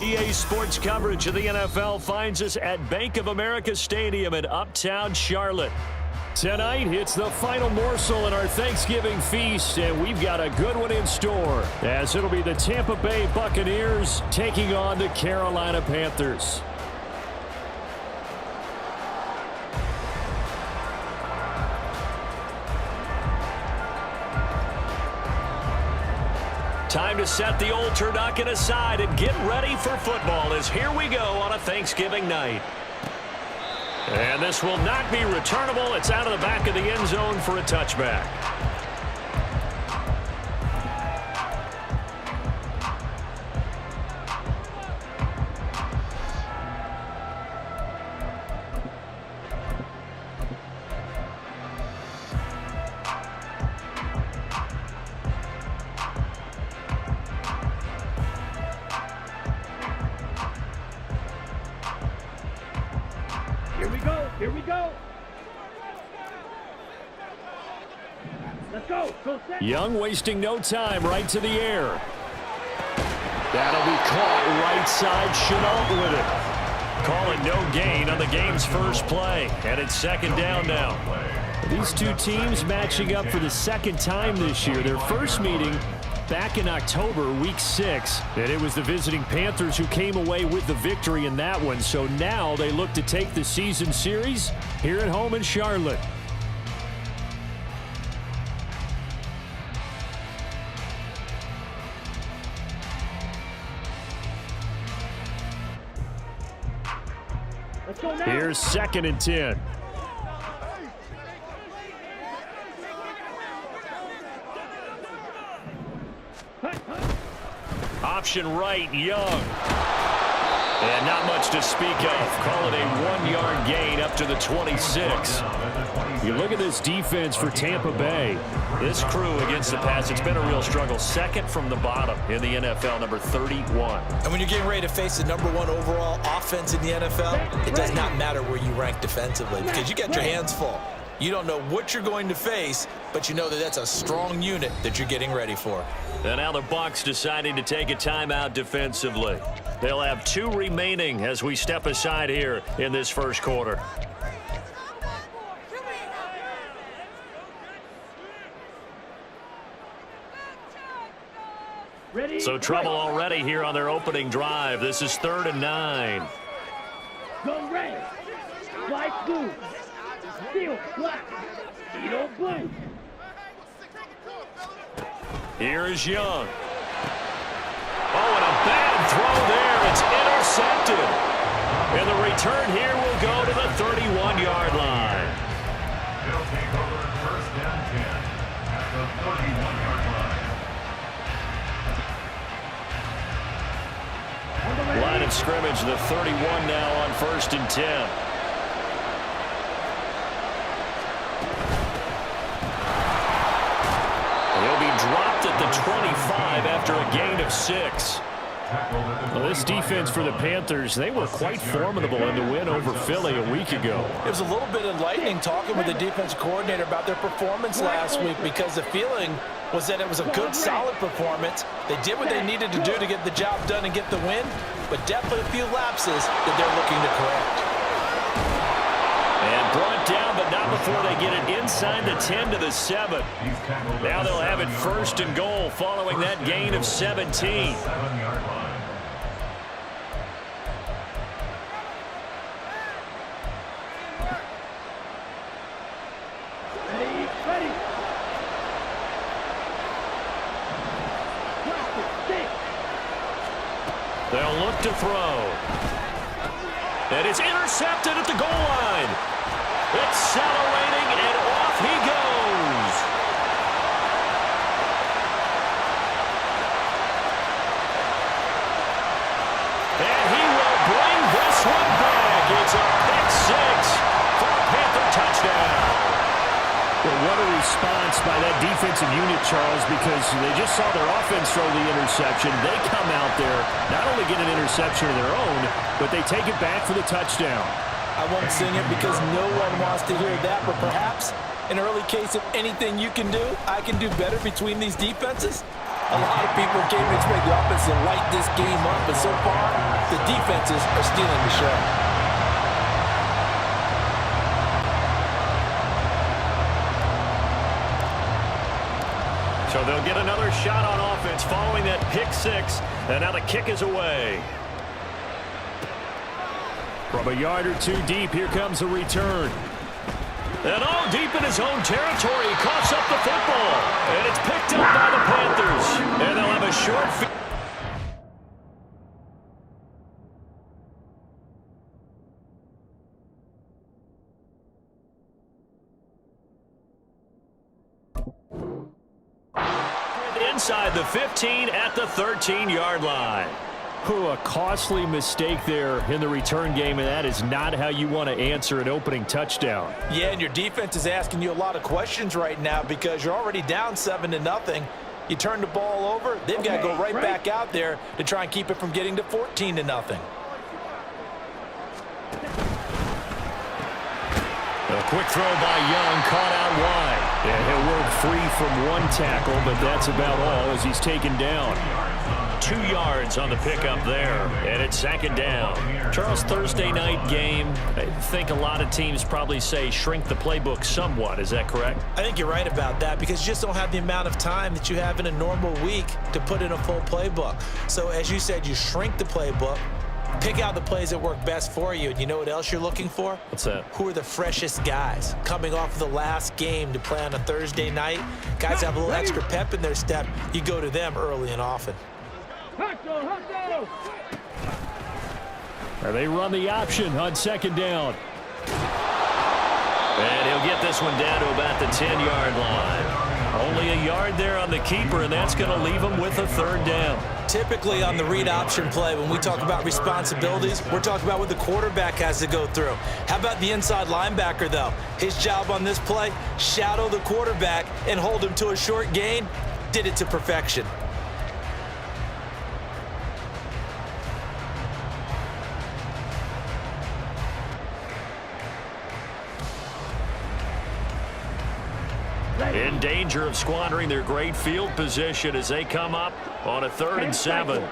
EA Sports coverage of the NFL finds us at Bank of America Stadium in Uptown Charlotte. Tonight, it's the final morsel in our Thanksgiving feast, and we've got a good one in store, as it'll be the Tampa Bay Buccaneers taking on the Carolina Panthers. Time to set the old turducken aside and get ready for football, as here we go on a Thanksgiving night. And this will not be returnable. It's out of the back of the end zone for a touchback. Here we go. Let's go. Young wasting no time, right to the air. That'll be caught right side. Chenault with it. Call it no gain on the game's first play. And it's second down now. These two teams matching up for the second time this year. Their first meeting back in October, week 6, and it was the visiting Panthers who came away with the victory in that one. So now they look to take the season series here at home in Charlotte. Let's go now. Here's 2nd and 10. Option right, Young. And not much to speak of. Call it a 1-yard gain up to the 26. You look at this defense for Tampa Bay. This crew against the pass, it's been a real struggle. Second from the bottom in the NFL, number 31. And when you're getting ready to face the number 1 overall offense in the NFL, it does not matter where you rank defensively because you got your hands full. You don't know what you're going to face, but you know that that's a strong unit that you're getting ready for. And now the Bucs deciding to take a timeout defensively. They'll have 2 remaining as we step aside here in this first quarter. So trouble already here on their opening drive. This is 3rd and 9. Go red. White blue. Steel black. Steel blue. Here is Young. Oh, and a bad throw there. It's intercepted. And the return here will go to the 31-yard line. They'll take over 1st and 10 at the 31-yard line. Line of scrimmage, the 31 now on 1st and 10. He'll be dropped at the 25 after a gain of 6. Well, this defense for the Panthers, they were quite formidable in the win over Philly a week ago. It was a little bit enlightening talking with the defense coordinator about their performance last week because the feeling was that it was a good, solid performance. They did what they needed to do to get the job done and get the win, but definitely a few lapses that they're looking to correct. And brought down, but not before they get it inside the 10 to the 7. Now they'll have it 1st and goal following that gain of 17. They'll look to throw. And it's intercepted at the goal line. Accelerating, and off he goes. And he will bring this one back. It's a pick 6 for a Panther touchdown. Well, what a response by that defensive unit, Charles, because they just saw their offense throw the interception. They come out there, not only get an interception of their own, but they take it back for the touchdown. I won't sing it because no one wants to hear that, but perhaps an early case of anything you can do, I can do better between these defenses. A lot of people came to expect the offense to light this game up, but so far, the defenses are stealing the show. So they'll get another shot on offense following that pick six, and now the kick is away. From a yard or two deep, here comes a return. And all deep in his own territory, he coughs up the football. And it's picked up by the Panthers. And they'll have a short field. Inside the 15 at the 13-yard line. A costly mistake there in the return game, and that is not how you want to answer an opening touchdown. Yeah, and your defense is asking you a lot of questions right now because you're already down 7-0. You turn the ball over, they've got to go right back out there to try and keep it from getting to 14-0. A quick throw by Young, caught out wide. And he'll work free from one tackle, but that's about all as he's taken down. 2 yards on the pickup there, and it's second down. Charles, Thursday night game, I think a lot of teams probably say shrink the playbook somewhat. Is that correct? I think you're right about that because you just don't have the amount of time that you have in a normal week to put in a full playbook. So as you said, you shrink the playbook, pick out the plays that work best for you, and you know what else you're looking for? What's that? Who are the freshest guys coming off of the last game to play on a Thursday night? Guys have a little extra pep in their step. You go to them early and often. They run the option on second down. And he'll get this one down to about the 10-yard line. Only a yard there on the keeper, and that's going to leave him with a third down. Typically on the read option play, when we talk about responsibilities, we're talking about what the quarterback has to go through. How about the inside linebacker, though? His job on this play, shadow the quarterback and hold him to a short gain. Did it to perfection. In danger of squandering their great field position as they come up on a 3rd and 7. From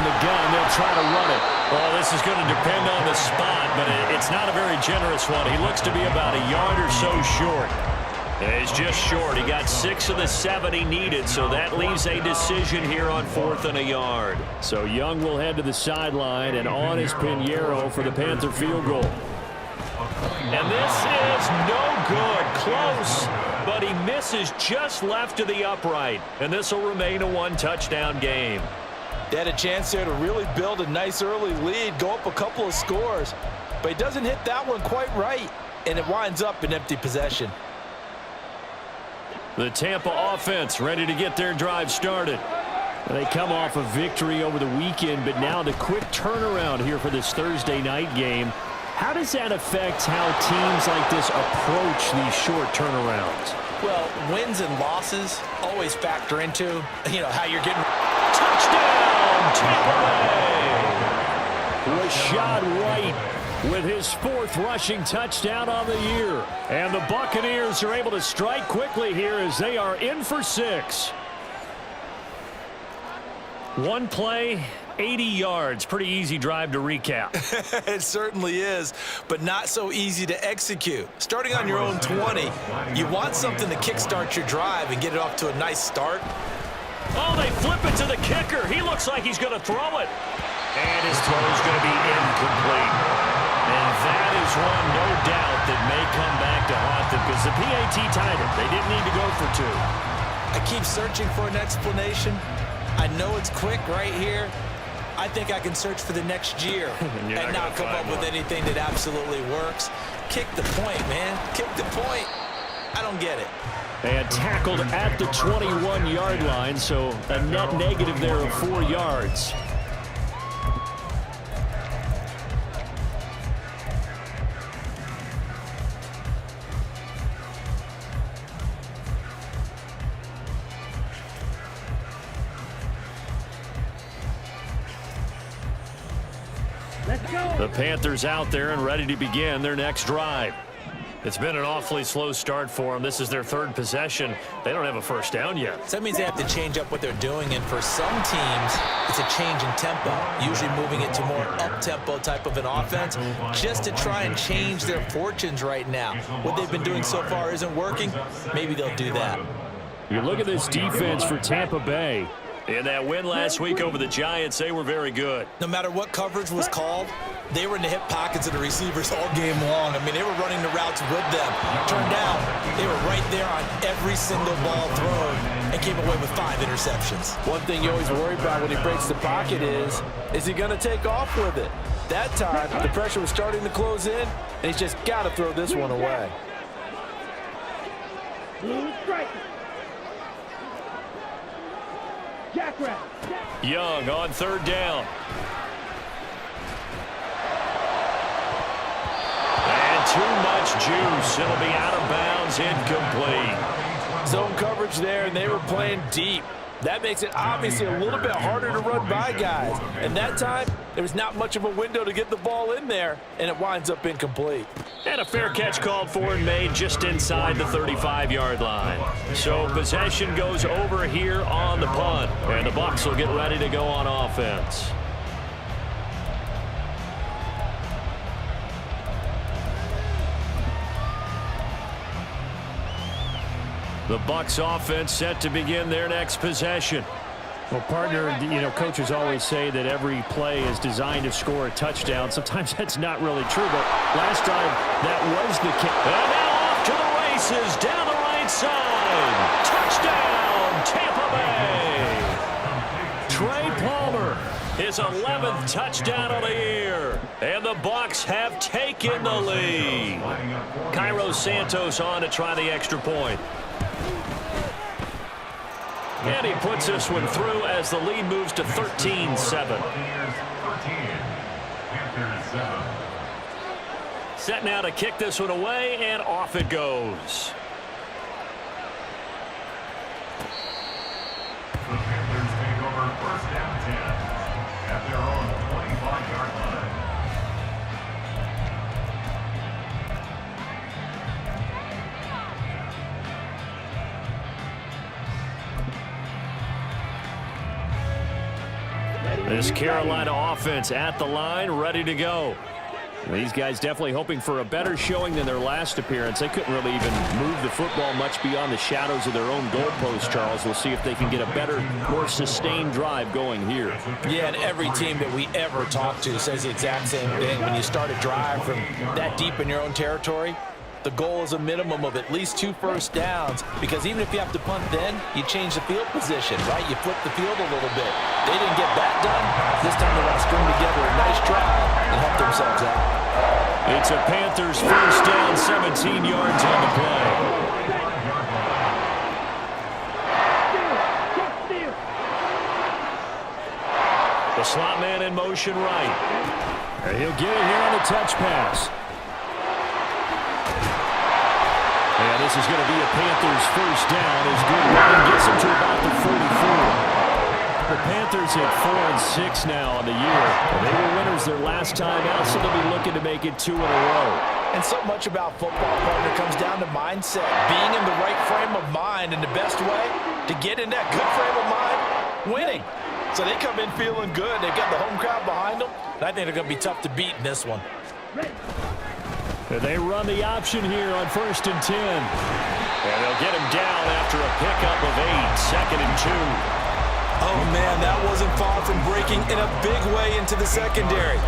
the gun, they'll try to run it. Well, this is going to depend on the spot, but it's not a very generous one. He looks to be about a yard or so short. And he's just short. He got 6 of the 7 he needed, so that leaves a decision here on 4th and a yard. So Young will head to the sideline, and on is Pinheiro for the Panther field goal. And this is no good. Close, but he misses just left of the upright. And this will remain a 1-touchdown game. They had a chance there to really build a nice early lead, go up a couple of scores. But he doesn't hit that one quite right, and it winds up in empty possession. The Tampa offense ready to get their drive started. They come off a victory over the weekend, but now the quick turnaround here for this Thursday night game. How does that affect how teams like this approach these short turnarounds? Well, wins and losses always factor into, how you're getting. Touchdown, Tampa Bay! Rashad White with his 4th rushing touchdown on the year. And the Buccaneers are able to strike quickly here as they are in for 6. One play, 80 yards. Pretty easy drive to recap. It certainly is, but not so easy to execute. Starting on your own 20, you want something to kickstart your drive and get it off to a nice start. Oh, they flip it to the kicker. He looks like he's going to throw it. And his throw is going to be incomplete. And that is one, no doubt, that may come back to haunt them because the PAT tied it. They didn't need to go for 2. I keep searching for an explanation. I know it's quick right here. I think I can search for the next year and not come up with anything that absolutely works. Kick the point, man. Kick the point. I don't get it. And tackled at the 21-yard line, so a net negative there of 4 yards. Let's go. The Panthers out there and ready to begin their next drive. It's been an awfully slow start for them. This is their third possession. They don't have a first down yet. So that means they have to change up what they're doing, and for some teams, it's a change in tempo, usually moving it to more up-tempo type of an offense, just to try and change their fortunes right now. What they've been doing so far isn't working. Maybe they'll do that. You look at this defense for Tampa Bay. In that win last week over the Giants, they were very good. No matter what coverage was called, they were in the hip pockets of the receivers all game long. I mean, they were running the routes with them. Turned out, they were right there on every single ball thrown and came away with 5 interceptions. One thing you always worry about when he breaks the pocket is he going to take off with it? That time, the pressure was starting to close in, and he's just got to throw this one away. Blue striker. Jackrabbit. Young on third down. And too much juice. It'll be out of bounds, incomplete. Zone coverage there, and they were playing deep. That makes it obviously a little bit harder to run by guys. And that time, there was not much of a window to get the ball in there, and it winds up incomplete. And a fair catch called for and made just inside the 35-yard line. So possession goes over here on the punt, and the Bucs will get ready to go on offense. The Bucs offense set to begin their next possession. Well, partner, coaches always say that every play is designed to score a touchdown. Sometimes that's not really true, but last time that was the case. And now off to the races down the right side. Touchdown, Tampa Bay. Trey Palmer, his 11th touchdown of the year. And the Bucs have taken the lead. Cairo Santos on to try the extra point. And he puts this one through as the lead moves to 13-7. Set now to kick this one away, and off it goes. The Panthers take over first down 10 at their own 25-yard line. This Carolina offense at the line, ready to go. These guys definitely hoping for a better showing than their last appearance. They couldn't really even move the football much beyond the shadows of their own goalpost, Charles. We'll see if they can get a better, more sustained drive going here. Yeah, and every team that we ever talk to says the exact same thing. When you start a drive from that deep in your own territory, the goal is a minimum of at least 2 first downs, because even if you have to punt then, you change the field position, right? You flip the field a little bit. They didn't get that done. This time they want to string together a nice drive and help themselves out. It's a Panthers first down, 17 yards on the play. The slot man in motion right. And he'll get it here on the touch pass. And this is going to be a Panthers first down as good running gets them to about the 44. The Panthers at 4-6 now on the year. They were winners their last time out, so they'll be looking to make it 2 in a row. And so much about football, partner, comes down to mindset. Being in the right frame of mind, and the best way to get in that good frame of mind, winning. So they come in feeling good. They've got the home crowd behind them. And I think they're going to be tough to beat in this one. They run the option here on 1st and 10. And they'll get him down after a pickup of 8, 2nd and 2. Oh, man, that wasn't far from breaking in a big way into the secondary.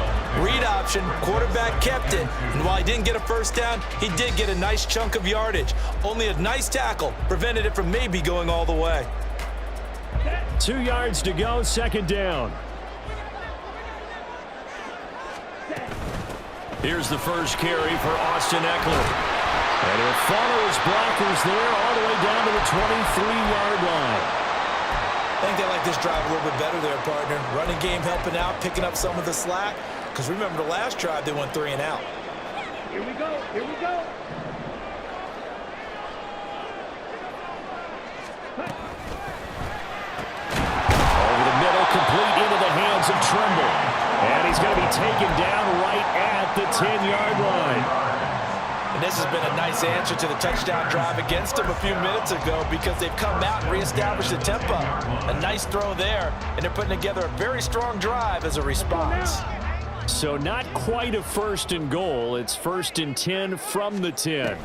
Read option, quarterback kept it, and while he didn't get a first down, he did get a nice chunk of yardage. Only a nice tackle prevented it from maybe going all the way. 2 yards to go, 2nd down. Here's the first carry for Austin Eckler. And he'll follow his blockers there all the way down to the 23-yard line. I think they like this drive a little bit better there, partner. Running game helping out, picking up some of the slack. Because remember the last drive, they went 3 and out. Here we go. Here we go. Over the middle, complete into the hands of Tremble. And he's going to be taken down right at the 10-yard line. And this has been a nice answer to the touchdown drive against them a few minutes ago because they've come out and reestablished the tempo. A nice throw there, and they're putting together a very strong drive as a response. So not quite a 1st and goal. It's 1st and 10 from the 10.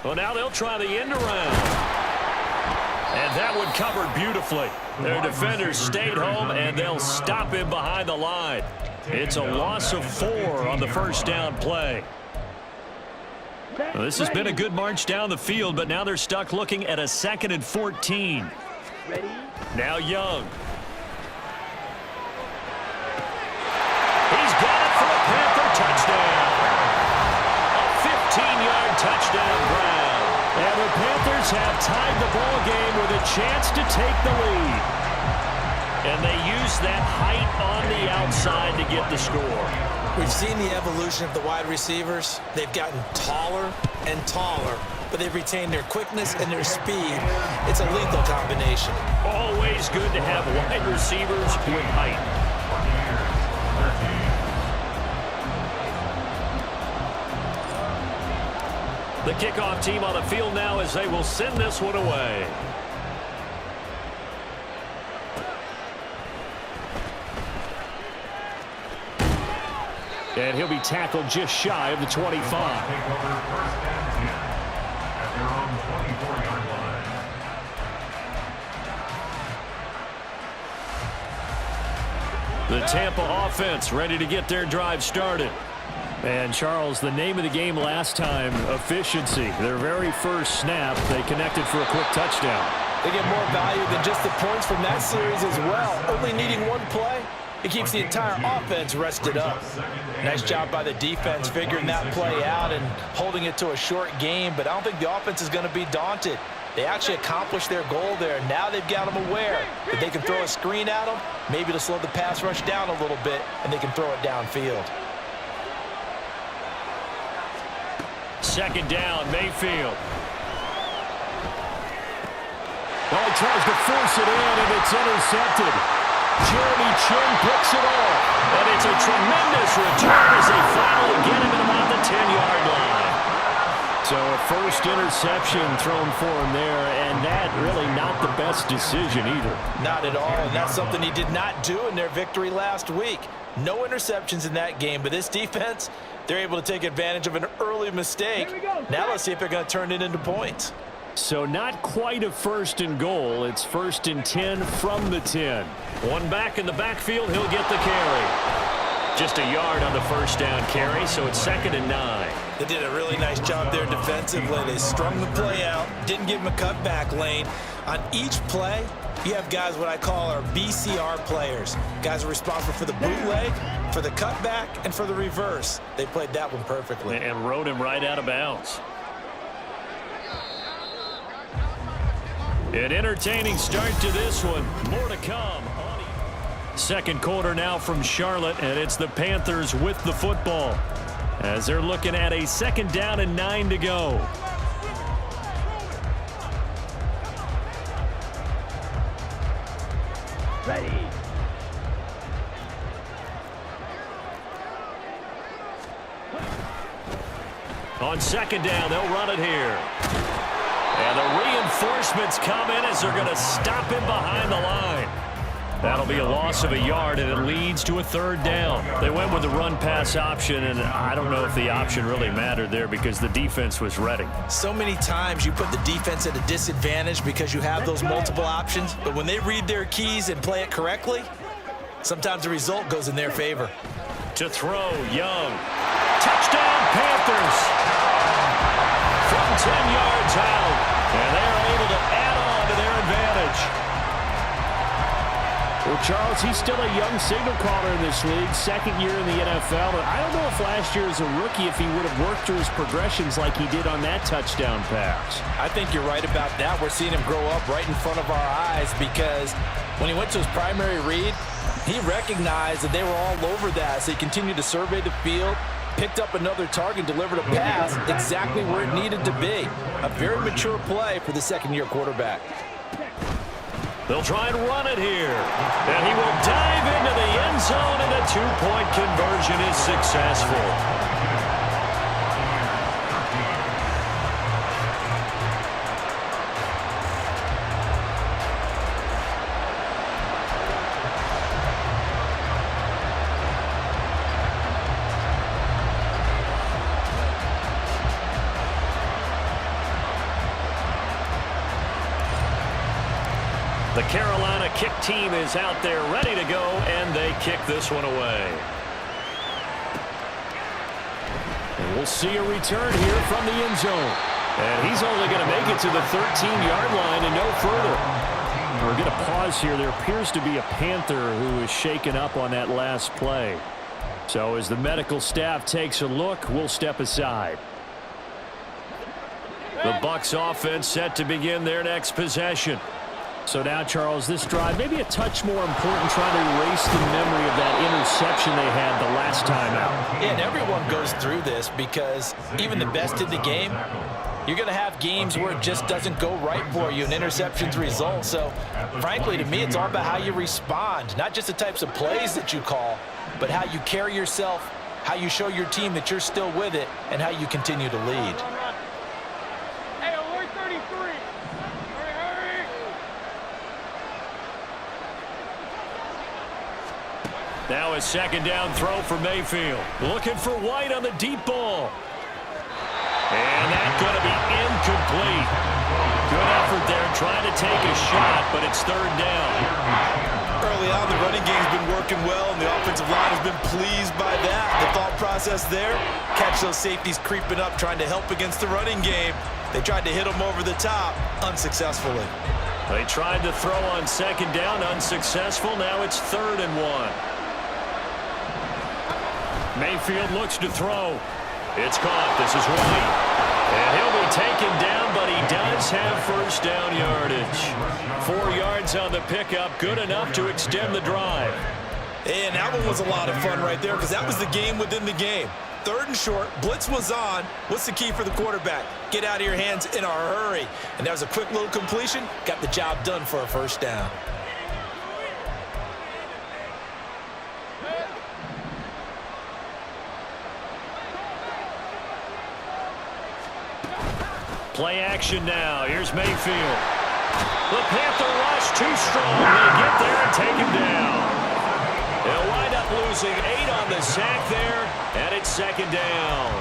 Well, now they'll try the end around. And that one covered beautifully. Their defenders stayed home, and they'll stop him behind the line. It's a loss of 4 on the 1st down play. Well, this has been a good march down the field, but now they're stuck looking at a 2nd and 14. Ready? Now Young. He's got it for a Panther touchdown. A 15-yard touchdown grab. And the Panthers have tied the ball game with a chance to take the lead. And they use that height on the outside to get the score. We've seen the evolution of the wide receivers. They've gotten taller and taller, but they've retained their quickness and their speed. It's a lethal combination. Always good to have wide receivers with height. The kickoff team on the field now as they will send this one away. And he'll be tackled just shy of the 25. The Tampa offense ready to get their drive started. And, Charles, the name of the game last time, efficiency. Their very first snap, they connected for a quick touchdown. They get more value than just the points from that series as well. Only needing one play, it keeps the entire offense rested up. Nice job by the defense figuring that play out and holding it to a short game, but I don't think the offense is going to be daunted. They actually accomplished their goal there. Now they've got them aware that they can throw a screen at them, maybe to slow the pass rush down a little bit, and they can throw it downfield. 2nd down, Mayfield. Well, he tries to force it in, and it's intercepted. Jeremy Chin picks it off. And it's a tremendous return as they finally get him at about the 10-yard line. So a first interception thrown for him there, and that really not the best decision either. Not at all, and that's something he did not do in their victory last week. No interceptions in that game, but this defense, they're able to take advantage of an early mistake. Now let's see if they're going to turn it into points. So not quite a 1st and goal. It's 1st and 10 from the 10. One back in the backfield. He'll get the carry. Just a yard on the 1st down carry, so it's 2nd and 9. They did a really nice job there defensively. They strung the play out, didn't give him a cutback lane. On each play, you have guys what I call our BCR players. Guys are responsible for the bootleg, for the cutback, and for the reverse. They played that one perfectly. And rode him right out of bounds. An entertaining start to this one. More to come. 2nd quarter now from Charlotte, and it's the Panthers with the football as they're looking at a 2nd down and 9 to go. Ready. On 2nd down, they'll run it here. And the reinforcements come in as they're going to stop him behind the line. That'll be a loss of a yard, and it leads to a 3rd down. They went with the run-pass option, and I don't know if the option really mattered there because the defense was ready. So many times you put the defense at a disadvantage because you have those multiple options, but when they read their keys and play it correctly, sometimes the result goes in their favor. To throw, Young. Touchdown, Panthers! From 10 yards out, and they're able to add on to their advantage. Well, Charles, he's still a young signal caller in this league, 2nd year in the NFL. But I don't know if last year as a rookie, if he would have worked through his progressions like he did on that touchdown pass. I think you're right about that. We're seeing him grow up right in front of our eyes because when he went to his primary read, he recognized that they were all over that. So he continued to survey the field, picked up another target, delivered a pass exactly where it needed to be. A very mature play for the 2nd-year quarterback. They'll try and run it here. And he will dive into the end zone, and a 2-point conversion is successful. The Carolina kick team is out there ready to go, and they kick this one away. And we'll see a return here from the end zone. And he's only going to make it to the 13-yard line and no further. We're going to pause here. There appears to be a Panther who is shaken up on that last play. So as the medical staff takes a look, we'll step aside. The Bucs offense set to begin their next possession. So now, Charles, this drive maybe a touch more important, trying to erase the memory of that interception they had the last time out. Yeah, and everyone goes through this because even the best in the game, you're going to have games where it just doesn't go right for you and interceptions result. So, frankly, to me, it's all about how you respond, not just the types of plays that you call, but how you carry yourself, how you show your team that you're still with it, and how you continue to lead. Hey, alert 33. Hurry. Now a second down throw for Mayfield. Looking for White on the deep ball. And that's going to be incomplete. Good effort there trying to take a shot, but it's third down. Early on, the running game's been working well, and the offensive line has been pleased by that. The thought process there, catch those safeties creeping up, trying to help against the running game. They tried to hit them over the top, unsuccessfully. They tried to throw on second down, unsuccessful. Now it's 3rd and 1. Mayfield looks to throw. It's caught. This is White. And he'll be taken down, but he does have first down yardage. 4 yards on the pickup, good enough to extend the drive. And that one was a lot of fun right there because that was the game within the game. 3rd and short, blitz was on. What's the key for the quarterback? Get out of your hands in a hurry. And that was a quick little completion. Got the job done for a first down. Play action now. Here's Mayfield. The Panther rush too strong. They get there and take him down. They'll wind up losing 8 on the sack there, and it's 2nd down.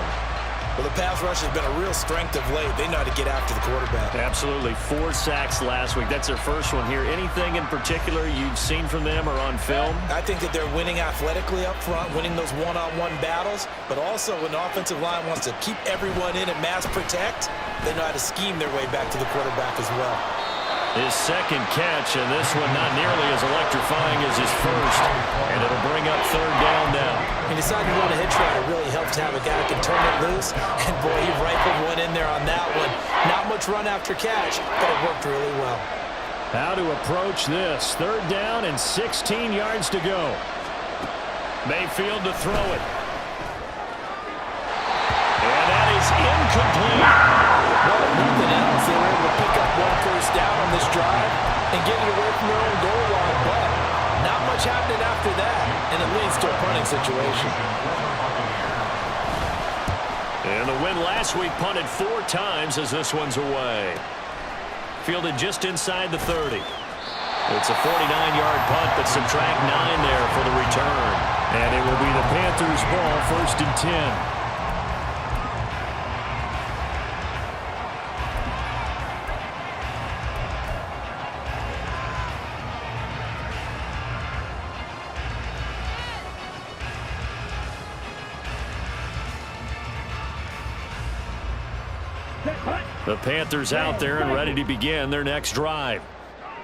Well, the pass rush has been a real strength of late. They know how to get after the quarterback. Absolutely. 4 sacks last week. That's their first one here. Anything in particular you've seen from them or on film? I think that they're winning athletically up front, winning those one-on-one battles, but also when the offensive line wants to keep everyone in and mass protect, they know how to scheme their way back to the quarterback as well. His second catch, and this one not nearly as electrifying as his first. And it'll bring up 3rd down now. He decided to run a hitch route. It really helps to have a guy that can turn it loose. And, boy, he rifled one in there on that one. Not much run after catch, but it worked really well. How to approach this. 3rd down and 16 yards to go. Mayfield to throw it. And that is incomplete. Well, if nothing else, they were able to pick up 1 first down on this drive and get it away from their own goal line. But not much happening after that, and it leads to a punting situation. And the win last week punted 4 times as this one's away. Fielded just inside the 30. It's a 49-yard punt, but subtract 9 there for the return. And it will be the Panthers' ball, 1st and 10. The Panthers out there and ready to begin their next drive.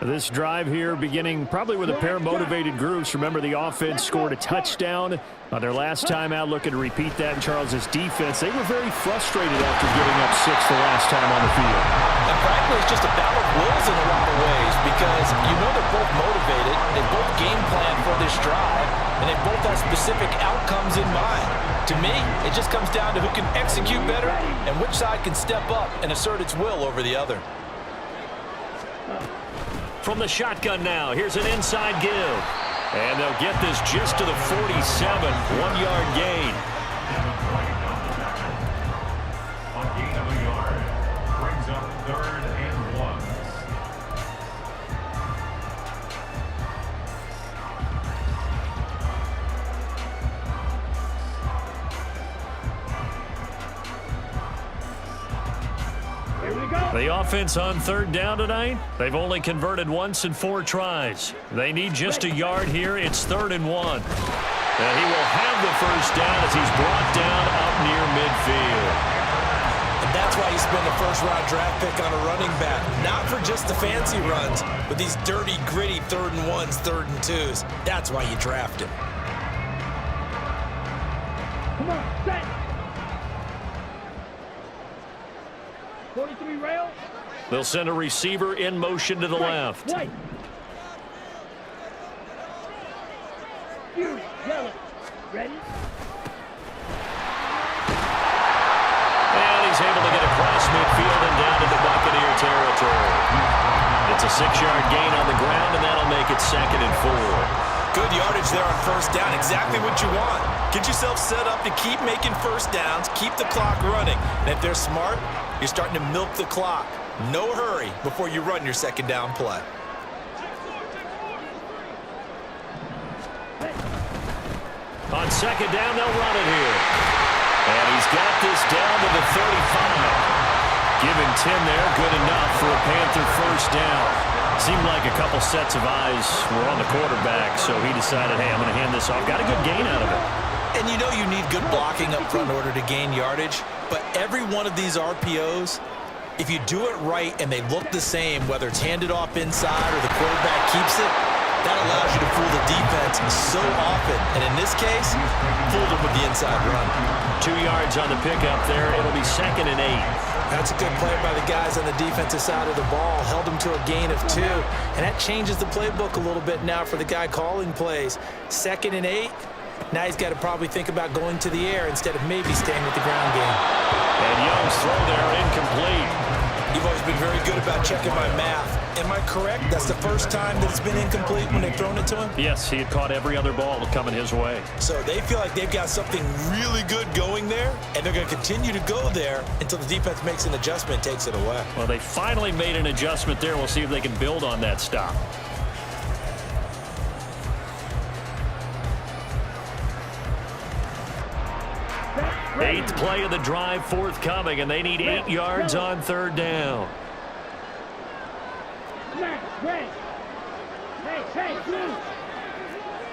This drive here beginning probably with a pair of motivated groups. Remember, the offense scored a touchdown on their last time out. Looking to repeat that in Charles's defense. They were very frustrated after giving up 6 the last time on the field. And frankly, it's just a battle of wills in a lot of ways because you know they're both motivated. They both game plan for this drive, and they both have specific outcomes in mind. To me, it just comes down to who can execute better and which side can step up and assert its will over the other. From the shotgun now, here's an inside give. And they'll get this just to the 47, 1-yard gain. A gain of a yard brings up 3rd and 1. Here we The offense on third down tonight, they've only converted once in 4 tries. They need just a yard here. It's 3rd and 1. And he will have the first down as he's brought down up near midfield. And that's why you spend a first-round draft pick on a running back. Not for just the fancy runs, but these dirty, gritty 3rd and 1s, 3rd and 2s. That's why you draft him. Come on, set. 43 rail. They'll send a receiver in motion to the left. White. You, yellow. Ready? And he's able to get across midfield and down into Buccaneer territory. It's a 6-yard gain on the ground, and that'll make it 2nd and 4. Good yardage there on first down. Exactly what you want. Get yourself set up to keep making first downs, keep the clock running. And if they're smart, you're starting to milk the clock. No hurry before you run your 2nd down play. On 2nd down, they'll run it here. And he's got this down to the 35. Give him 10 there. Good enough for a Panther first down. Seemed like a couple sets of eyes were on the quarterback, so he decided, hey, I'm going to hand this off. Got a good gain out of it. And you know you need good blocking up front in order to gain yardage, but every one of these RPOs, if you do it right and they look the same, whether it's handed off inside or the quarterback keeps it, that allows you to fool the defense so often. And in this case, fooled them with the inside run. 2 yards on the pickup there. It'll be 2nd and 8. That's a good play by the guys on the defensive side of the ball. Held them to a gain of 2. And that changes the playbook a little bit now for the guy calling plays. 2nd and 8. Now he's got to probably think about going to the air instead of maybe staying with the ground game. And Young's throw there incomplete. You've always been very good about checking my math. Am I correct? That's the first time that it's been incomplete when they've thrown it to him? Yes, he had caught every other ball coming his way. So they feel like they've got something really good going there, and they're going to continue to go there until the defense makes an adjustment, takes it away. Well, they finally made an adjustment there. We'll see if they can build on that stop. Eighth play of the drive forthcoming, and they need 8 yards on 3rd down. Red. Hey, blue.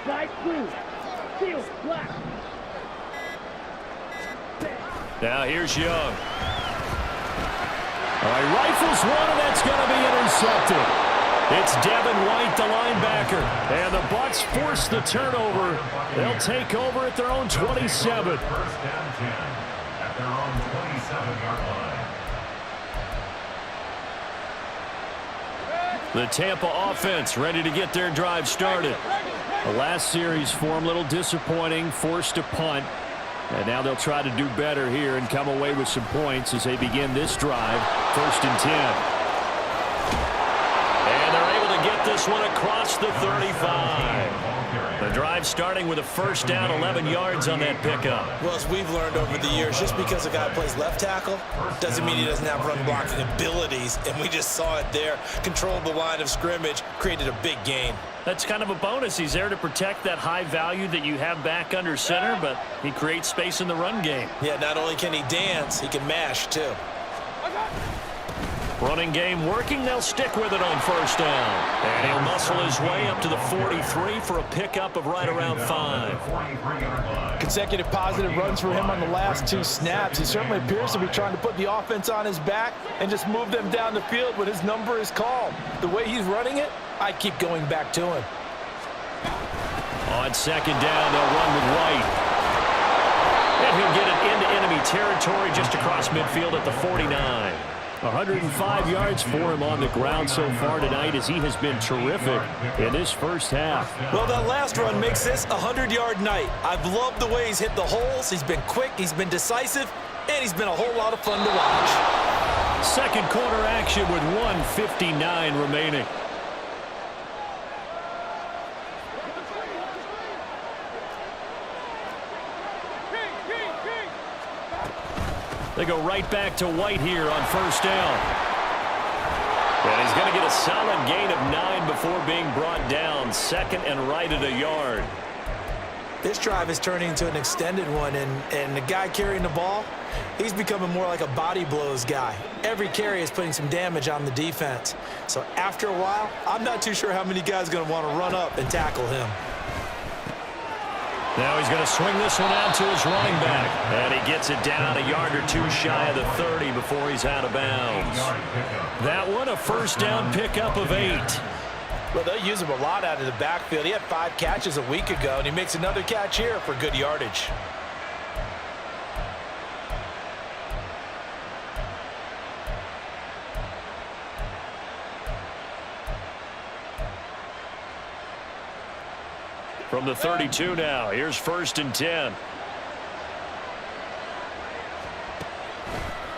Light blue. Steel, black. Now here's Young. All right, rifles one, and that's going to be intercepted. It's Devin White, the linebacker. And the Bucs force the turnover. They'll take over at their own 27. First down 10 at their own 27-yard line. The Tampa offense ready to get their drive started. The last series for them, a little disappointing, forced to punt. And now they'll try to do better here and come away with some points as they begin this drive. 1st and 10. And they're able to get this one across the 35. The drive starting with a first down, 11 yards on that pickup. Well, as we've learned over the years, just because a guy plays left tackle doesn't mean he doesn't have run blocking abilities. And we just saw it there. Controlled the line of scrimmage, created a big gain. That's kind of a bonus. He's there to protect that high value that you have back under center, but he creates space in the run game. Yeah, not only can he dance, he can mash, too. Running game working. They'll stick with it on first down. And he'll muscle his way up to the 43 for a pickup of right around 5. Consecutive positive runs for him on the last 2 snaps. He certainly appears to be trying to put the offense on his back and just move them down the field when his number is called. The way he's running it, I keep going back to him. On 2nd down, they'll run with White. And he'll get it into enemy territory just across midfield at the 49. 105 yards for him on the ground so far tonight as he has been terrific in this first half. Well, that last run makes this a 100-yard night. I've loved the way he's hit the holes. He's been quick, he's been decisive, and he's been a whole lot of fun to watch. Second quarter action with 1:59 remaining. They go right back to White here on first down. And he's going to get a solid gain of 9 before being brought down. 2nd and right at a yard. This drive is turning into an extended one, and the guy carrying the ball, he's becoming more like a body blows guy. Every carry is putting some damage on the defense. So after a while, I'm not too sure how many guys are going to want to run up and tackle him. Now he's going to swing this one out to his running back. And he gets it down a yard or two shy of the 30 before he's out of bounds. That one, a first down pickup of 8. Well, they'll use him a lot out of the backfield. He had 5 catches a week ago, and he makes another catch here for good yardage. From the 32 now, here's 1st and 10.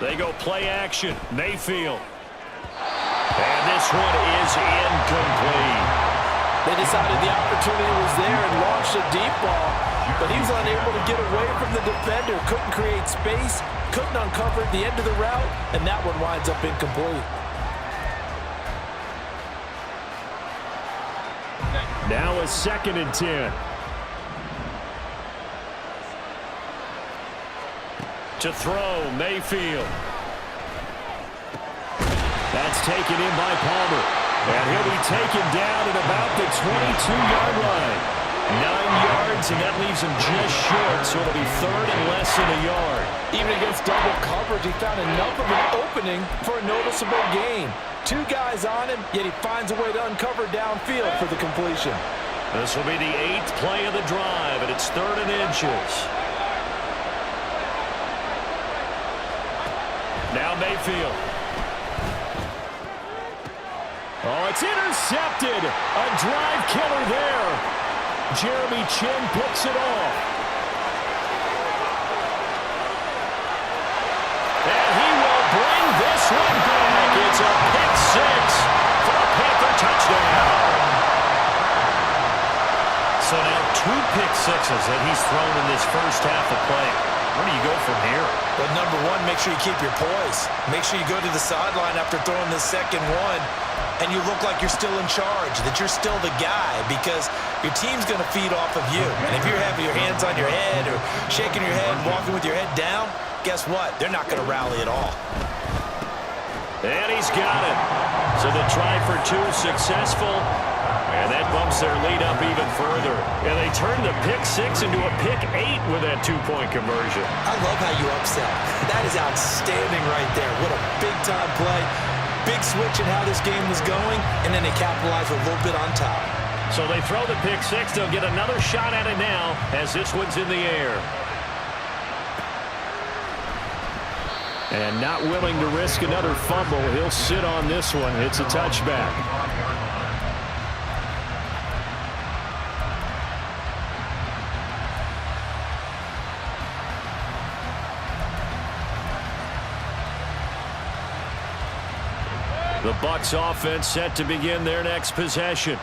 They go play action. Mayfield. And this one is incomplete. They decided the opportunity was there and launched a deep ball, but he was unable to get away from the defender. Couldn't create space, couldn't uncover the end of the route, and that one winds up incomplete. Now a 2nd and 10. To throw, Mayfield. That's taken in by Palmer. And he'll be taken down at about the 22-yard line. 9 yards, and that leaves him just short, so it'll be 3rd and less than a yard. Even against double coverage, he found enough of an opening for a noticeable gain. 2 guys on him, yet he finds a way to uncover downfield for the completion. This will be the 8th play of the drive, and it's 3rd and inches. Now Mayfield. Oh, it's intercepted. A drive killer there. Jeremy Chin picks it off. And he will bring this one back. It's a pick 6 for a Panther touchdown. So now 2 pick sixes that he's thrown in this first half of play. Where do you go from here? But number one, make sure you keep your poise. Make sure you go to the sideline after throwing the second one, and you look like you're still in charge, that you're still the guy, because your team's going to feed off of you. And if you're having your hands on your head or shaking your head and walking with your head down, guess what? They're not going to rally at all. And he's got it. So the try for 2 successful. And that bumps their lead up even further. And they turn the pick 6 into a pick 8 with that 2-point conversion. I love how you upset. That is outstanding right there. What a big-time play. Big switch in how this game was going, and then they capitalize a little bit on top. So they throw the pick 6. They'll get another shot at it now as this one's in the air. And not willing to risk another fumble. He'll sit on this one. It's a touchback. The Bucs offense set to begin their next possession.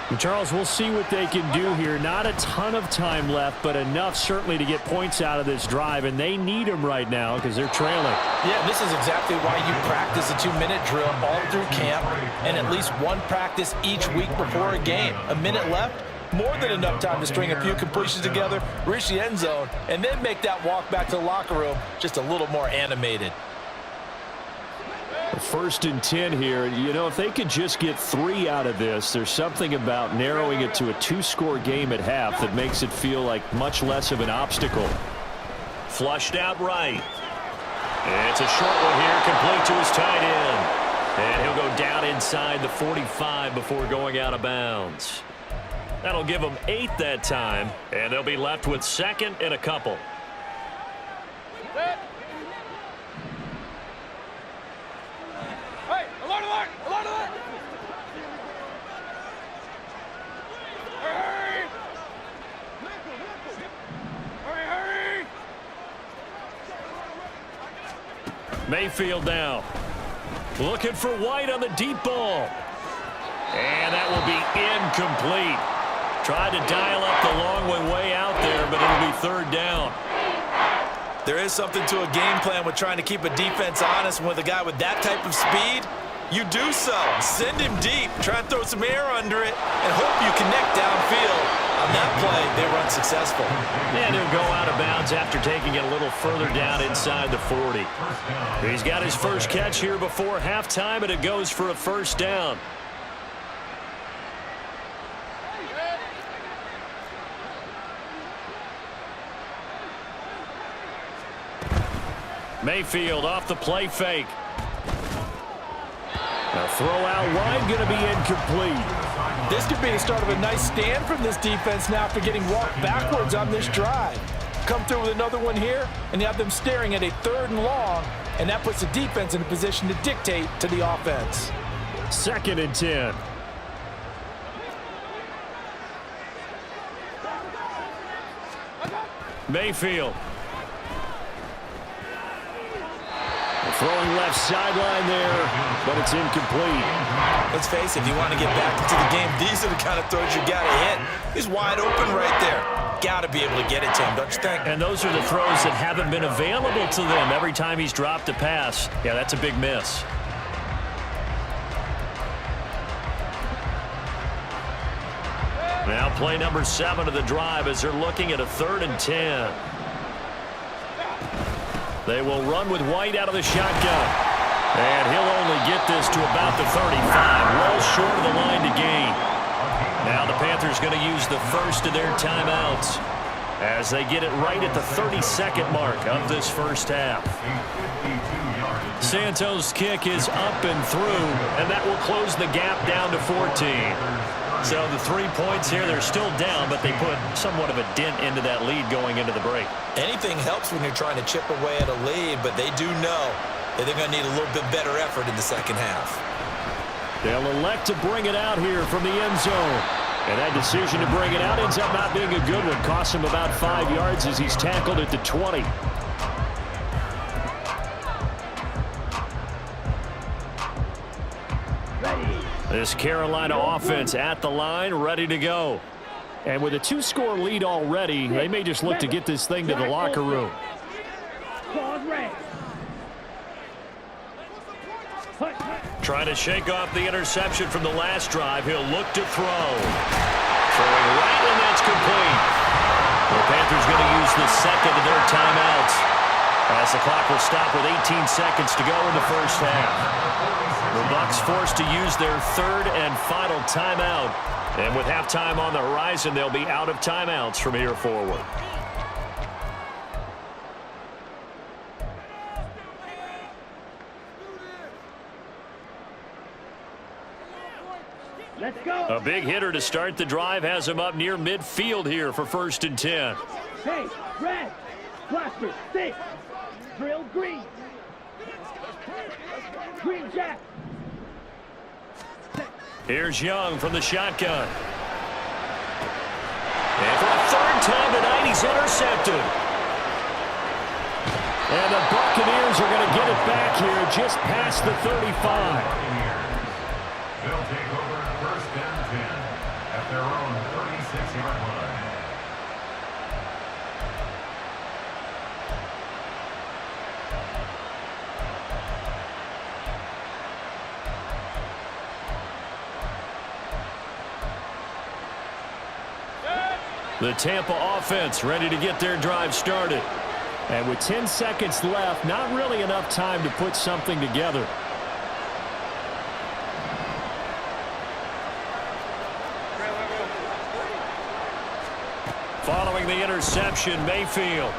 And Charles, we'll see what they can do here. Not a ton of time left, but enough certainly to get points out of this drive, and they need them right now because they're trailing. Yeah, this is exactly why you practice a 2-minute drill all through camp and at least one practice each week before a game. A minute left, more than enough time to string a few completions together, reach the end zone, and then make that walk back to the locker room just a little more animated. 1st and 10 here. You know, if they could just get 3 out of this, there's something about narrowing it to a 2-score game at half that makes it feel like much less of an obstacle. Flushed out right. It's a short one here, complete to his tight end. And he'll go down inside the 45 before going out of bounds. That'll give them 8 that time, and they'll be left with 2nd and a couple. Mayfield now. Looking for White on the deep ball. And that will be incomplete. Tried to dial up the long way out there, but it'll be 3rd down. There is something to a game plan with trying to keep a defense honest. With a guy with that type of speed, you do so. Send him deep. Try and throw some air under it and hope you connect downfield. On that play, they were unsuccessful. And he'll go out of bounds after taking it a little further down inside the 40. He's got his first catch here before halftime, and it goes for a first down. Mayfield off the play fake. A throw out wide, going to be incomplete. This could be the start of a nice stand from this defense now after getting walked backwards on this drive. Come through with another one here, and you have them staring at a 3rd and long, and that puts the defense in a position to dictate to the offense. 2nd and 10. Mayfield. Throwing left sideline there, but it's incomplete. Let's face it, if you want to get back into the game, these are the kind of throws you got to hit. He's wide open right there. Got to be able to get it to him, don't you think? And those are the throws that haven't been available to them every time he's dropped a pass. Yeah, that's a big miss. Now play number 7 of the drive as they're looking at a 3rd and 10. They will run with White out of the shotgun. And he'll only get this to about the 35, well short of the line to gain. Now the Panthers going to use the first of their timeouts as they get it right at the 32nd mark of this first half. Santos' kick is up and through, and that will close the gap down to 14. So the 3 points here, they're still down, but they put somewhat of a dent into that lead going into the break. Anything helps when you're trying to chip away at a lead, but they do know that they're going to need a little bit better effort in the second half. They'll elect to bring it out here from the end zone. And that decision to bring it out ends up not being a good one. Costs him about 5 yards as he's tackled at the 20. This Carolina offense at the line, ready to go. And with a 2-score lead already, they may just look to get this thing to the locker room. Trying to shake off the interception from the last drive. He'll look to throw. Throwing right, and that's complete. The Panthers going to use the second of their timeouts as the clock will stop with 18 seconds to go in the first half. The Bucs forced to use their 3rd and final timeout. And with halftime on the horizon, they'll be out of timeouts from here forward. Let's go. A big hitter to start the drive has him up near midfield here for 1st and 10. Hey, red, blaster, 6, drill green. Green jack. Here's Young from the shotgun. And for the 3rd time tonight, he's intercepted. And the Buccaneers are going to get it back here just past the 35. They'll take over 1st and 10 at their own 36-yard line. The Tampa offense ready to get their drive started. And with 10 seconds left, not really enough time to put something together. Following the interception, Mayfield.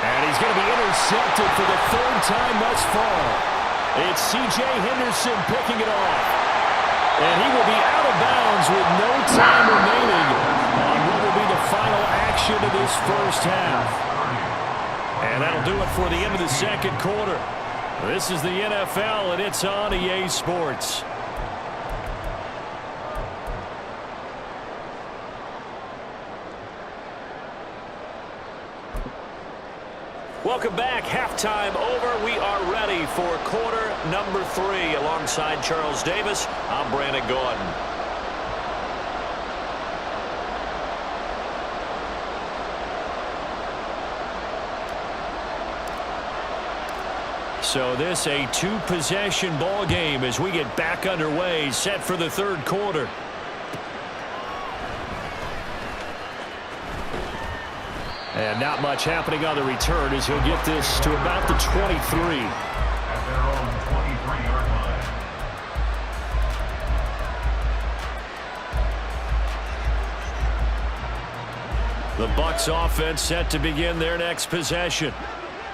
And he's going to be intercepted for the 3rd time thus far. It's C.J. Henderson picking it off. And he will be out of bounds with no time remaining on what will be the final action of this first half. And that'll do it for the end of the 2nd quarter. This is the NFL, and it's on EA Sports. Welcome back. Halftime over. We are ready for quarter number 3. Alongside Charles Davis, I'm Brandon Gordon. So this a 2-possession ball game as we get back underway, set for the 3rd quarter. And not much happening on the return as he'll get this to about the 23. At their own 23-yard line. The Bucs offense set to begin their next possession.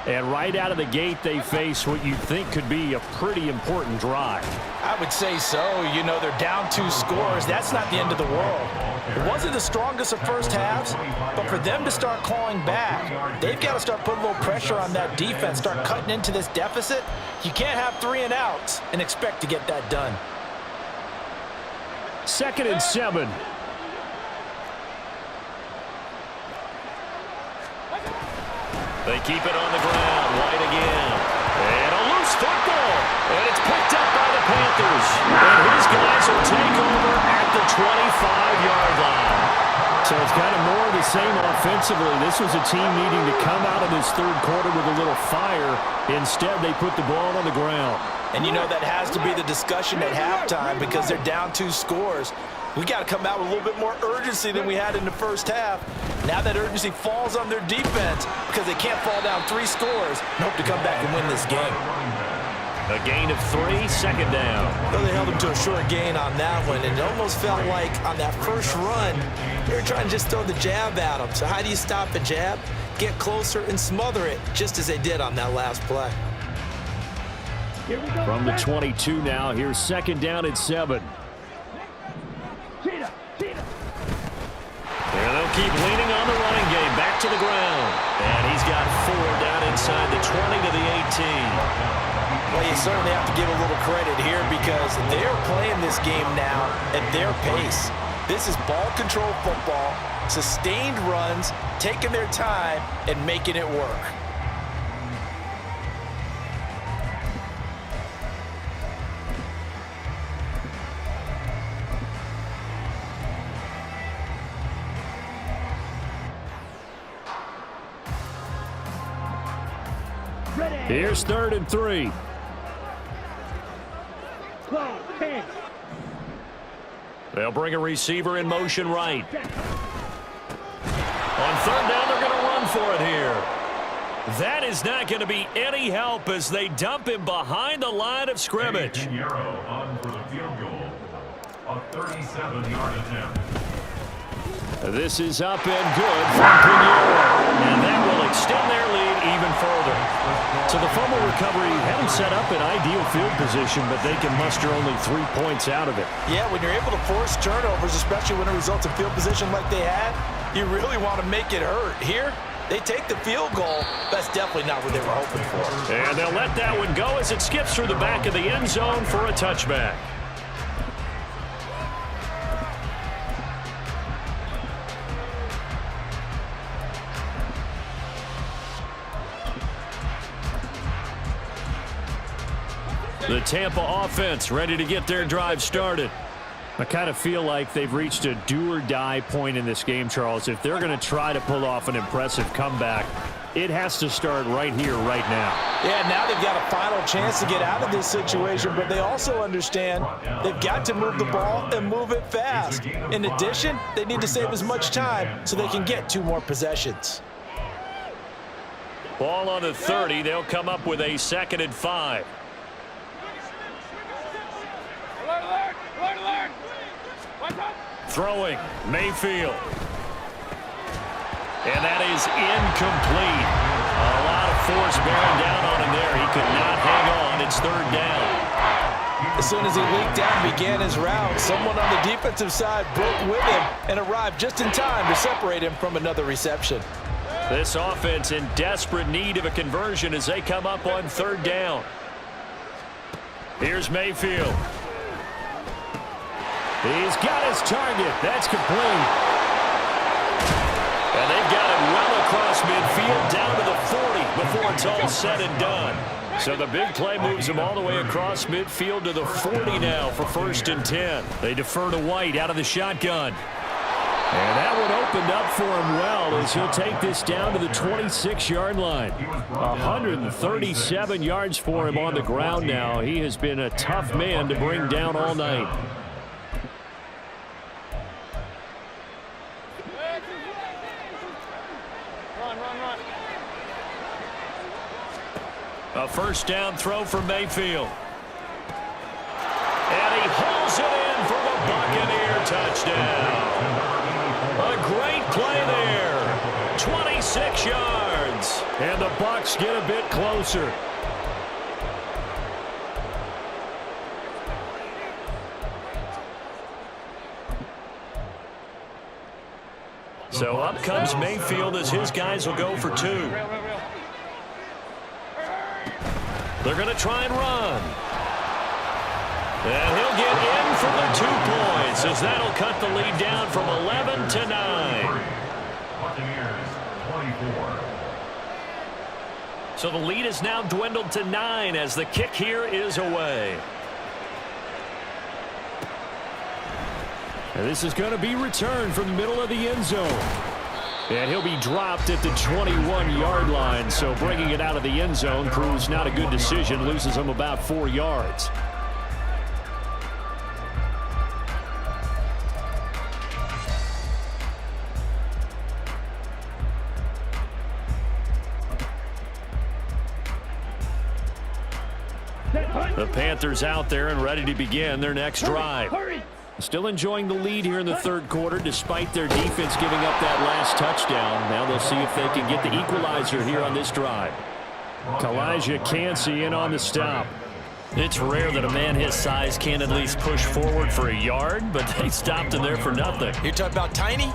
And right out of the gate, they face what you think could be a pretty important drive. I would say so. You know, they're down 2 scores. That's not the end of the world. It wasn't the strongest of first halves, but for them to start clawing back, they've got to start putting a little pressure on that defense, start cutting into this deficit. You can't have 3 and outs and expect to get that done. 2nd and 7. They keep it on the ground. White again. And a loose football. And it's picked up by the Panthers. And his guys will take over at the 25-yard line. So it's kind of more of the same offensively. This was a team needing to come out of this third quarter with a little fire. Instead, they put the ball on the ground. And you know that has to be the discussion at halftime because they're down 2 scores. We got to come out with a little bit more urgency than we had in the first half. Now that urgency falls on their defense because they can't fall down 3 scores and hope to come back and win this game. A gain of 3, 2nd down. Though they held them to a short gain on that one, and it almost felt like on that first run, they were trying to just throw the jab at them. So how do you stop a jab? Get closer and smother it, just as they did on that last play. From the 22 now, here's 2nd down and 7. And they'll keep leaning on the running game. Back to the ground. And he's got 4 down inside the 20 to the 18. Well, you certainly have to give a little credit here because they're playing this game now at their pace. This is ball control football, sustained runs, taking their time, and making it work. Here's 3rd and 3. Close, 10. They'll bring a receiver in motion right. On 3rd down, they're going to run for it here. That is not going to be any help as they dump him behind the line of scrimmage. Pinheiro on for the field goal. A 37-yard attempt. This is up and good from Pinheiro. And that will extend their lead even further. So the fumble recovery had them set up in ideal field position, but they can muster only 3 points out of it. Yeah, when you're able to force turnovers, especially when it results in field position like they had, you really want to make it hurt. Here, they take the field goal. That's definitely not what they were hoping for. And they'll let that one go as it skips through the back of the end zone for a touchback. The Tampa offense ready to get their drive started. I kind of feel like they've reached a do-or-die point in this game, Charles. If they're going to try to pull off an impressive comeback, it has to start right here, right now. Yeah, now they've got a final chance to get out of this situation, but they also understand they've got to move the ball and move it fast. In addition, they need to save as much time so they can get 2 more possessions. Ball on the 30. They'll come up with a 2nd and 5. Throwing, Mayfield. And that is incomplete. A lot of force bearing down on him there. He could not hang on. It's 3rd down. As soon as he leaked out and began his route, someone on the defensive side broke with him and arrived just in time to separate him from another reception. This offense in desperate need of a conversion as they come up on 3rd down. Here's Mayfield. He's got his target. That's complete. And they've got it well across midfield down to the 40 before it's all said and done. So the big play moves him all the way across midfield to the 40 now for 1st and 10. They defer to White out of the shotgun. And that one opened up for him well as he'll take this down to the 26-yard line. 137 yards for him on the ground now. He has been a tough man to bring down all night. A first down throw for Mayfield. And he hauls it in for the Buccaneer touchdown. A great play there. 26 yards. And the Bucs get a bit closer. So up comes Mayfield as his guys will go for 2. They're going to try and run. And he'll get in for the 2 points as that'll cut the lead down from 11 to 9. Buccaneers 24. So the lead is now dwindled to 9 as the kick here is away. And this is going to be returned from the middle of the end zone. And he'll be dropped at the 21-yard line. So bringing it out of the end zone proves not a good decision. Loses him about 4 yards. The Panthers out there and ready to begin their next drive. Still enjoying the lead here in the third quarter despite their defense giving up that last touchdown. Now they'll see if they can get the equalizer here on this drive. Kalijah Cansey in on the stop. It's rare that a man his size can't at least push forward for a yard, but they stopped him there for nothing. You're talking about tiny?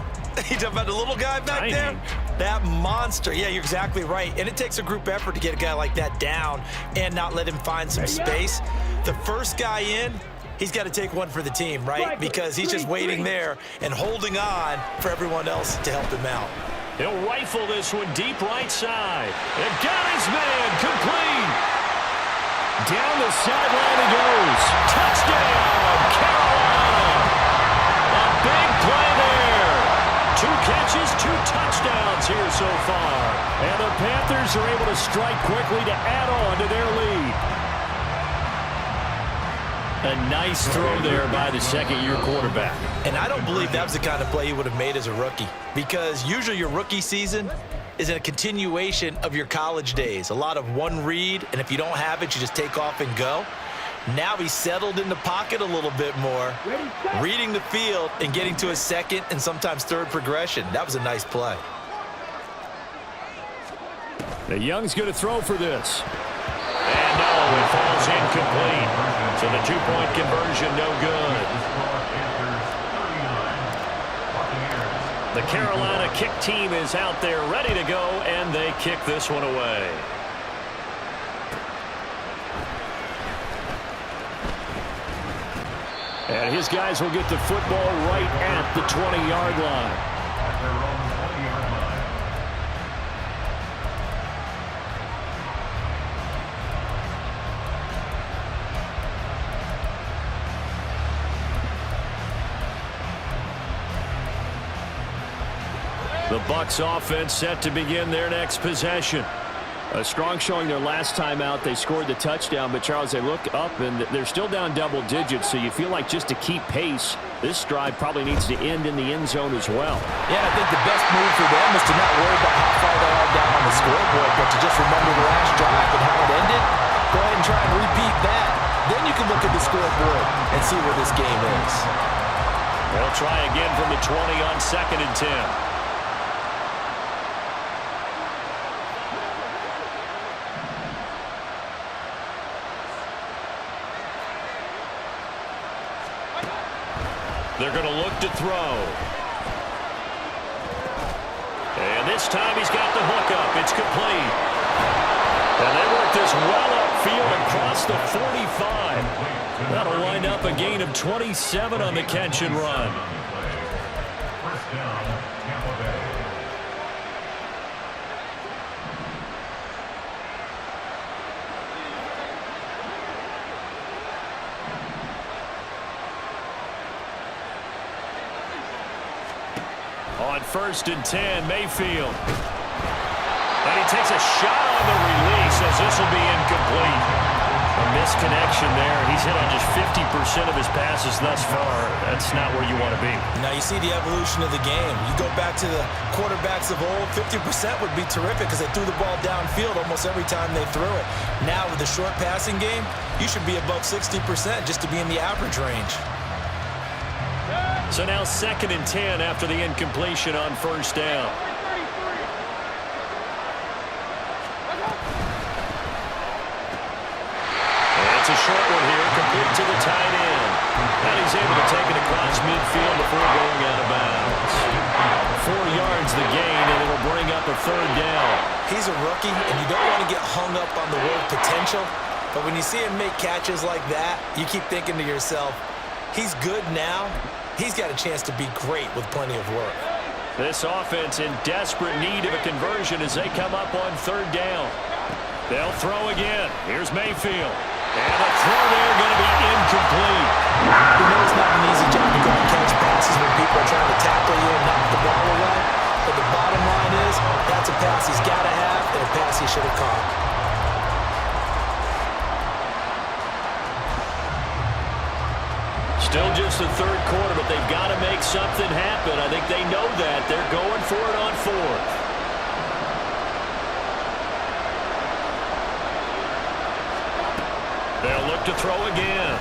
You talking about the little guy back there? That monster. Yeah, you're exactly right. And it takes a group effort to get a guy like that down and not let him find some space. The first guy in, he's got to take one for the team, right? Because he's just waiting there and holding on for everyone else to help him out. He'll rifle this one deep right side. And got his man complete. Down the sideline he goes. Touchdown, Carolina. A big play there. 2 catches, 2 touchdowns here so far. And the Panthers are able to strike quickly to add on to their lead. A nice throw there by the second-year quarterback. And I don't believe that was the kind of play he would have made as a rookie, because usually your rookie season is a continuation of your college days. A lot of one read, and if you don't have it, you just take off and go. Now he's settled in the pocket a little bit more, reading the field and getting to his second and sometimes third progression. That was a nice play. The Young's going to throw for this. And no, it falls incomplete. So the 2-point conversion, no good. The Carolina kick team is out there ready to go, and they kick this one away. And his guys will get the football right at the 20-yard line. The Bucs offense set to begin their next possession. A strong showing their last time out. They scored the touchdown, but Charles, they look up and they're still down double digits, so you feel like just to keep pace, this drive probably needs to end in the end zone as well. Yeah, I think the best move for them is to not worry about how far they are down on the scoreboard, but to just remember the last drive and how it ended. Go ahead and try and repeat that. Then you can look at the scoreboard and see where this game is. They'll try again from the 20 on 2nd and 10. They're going to look to throw. And this time he's got the hook up. It's complete. And they work this well upfield across the 45. That'll wind up a gain of 27 on the catch and run. First down, Tampa Bay. On 1st and 10, Mayfield. And he takes a shot on the release as this will be incomplete. A misconnection there. He's hit on just 50% of his passes thus far. That's not where you want to be. Now you see the evolution of the game. You go back to the quarterbacks of old, 50% would be terrific because they threw the ball downfield almost every time they threw it. Now with the short passing game, you should be above 60% just to be in the average range. So now 2nd and 10 after the incompletion on 1st down. It's a short one here, complete to the tight end. And he's able to take it across midfield before going out of bounds. 4 yards the gain, and it'll bring up a 3rd down. He's a rookie, and you don't want to get hung up on the word potential. But when you see him make catches like that, you keep thinking to yourself, he's good now. He's got a chance to be great with plenty of work. This offense in desperate need of a conversion as they come up on 3rd down. They'll throw again. Here's Mayfield. And the throw there going to be incomplete. You know it's not an easy job to go and catch passes when people are trying to tackle you and knock the ball away. But the bottom line is, that's a pass he's got to have and a pass he should have caught. Still just the 3rd quarter, but they've got to make something happen. I think they know that. They're going for it on 4th. They'll look to throw again.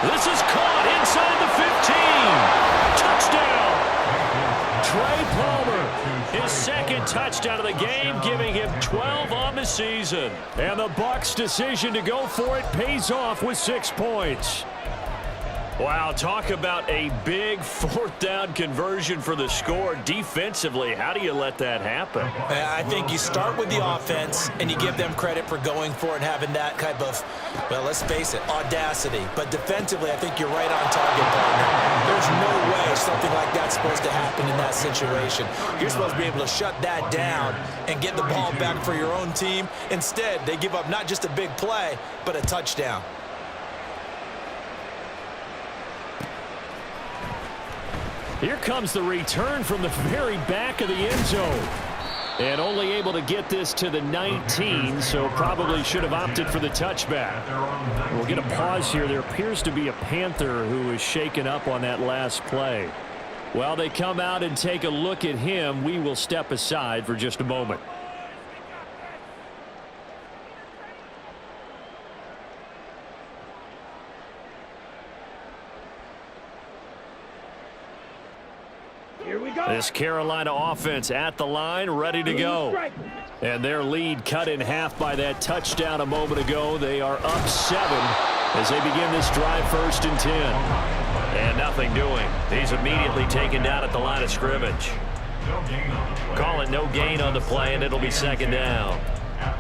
This is caught inside the 15. Touchdown. Trey Palmer. His 2nd touchdown of the game, giving him 12 on the season. And the Bucs' decision to go for it pays off with 6 points. Wow, talk about a big 4th down conversion for the score. Defensively, how do you let that happen? I think you start with the offense, and you give them credit for going for it and having that type of, well, let's face it, audacity. But defensively, I think you're right on target, partner. There's no way something like that's supposed to happen in that situation. You're supposed to be able to shut that down and get the ball back for your own team. Instead, they give up not just a big play, but a touchdown. Here comes the return from the very back of the end zone. And only able to get this to the 19, so probably should have opted for the touchback. We'll get a pause here. There appears to be a Panther who is shaken up on that last play. While they come out and take a look at him, we will step aside for just a moment. Here we go. This Carolina offense at the line, ready to go. And their lead cut in half by that touchdown a moment ago. They are up 7 as they begin this drive 1st and 10. And nothing doing. He's immediately taken down at the line of scrimmage. Call it no gain on the play, and it'll be 2nd down.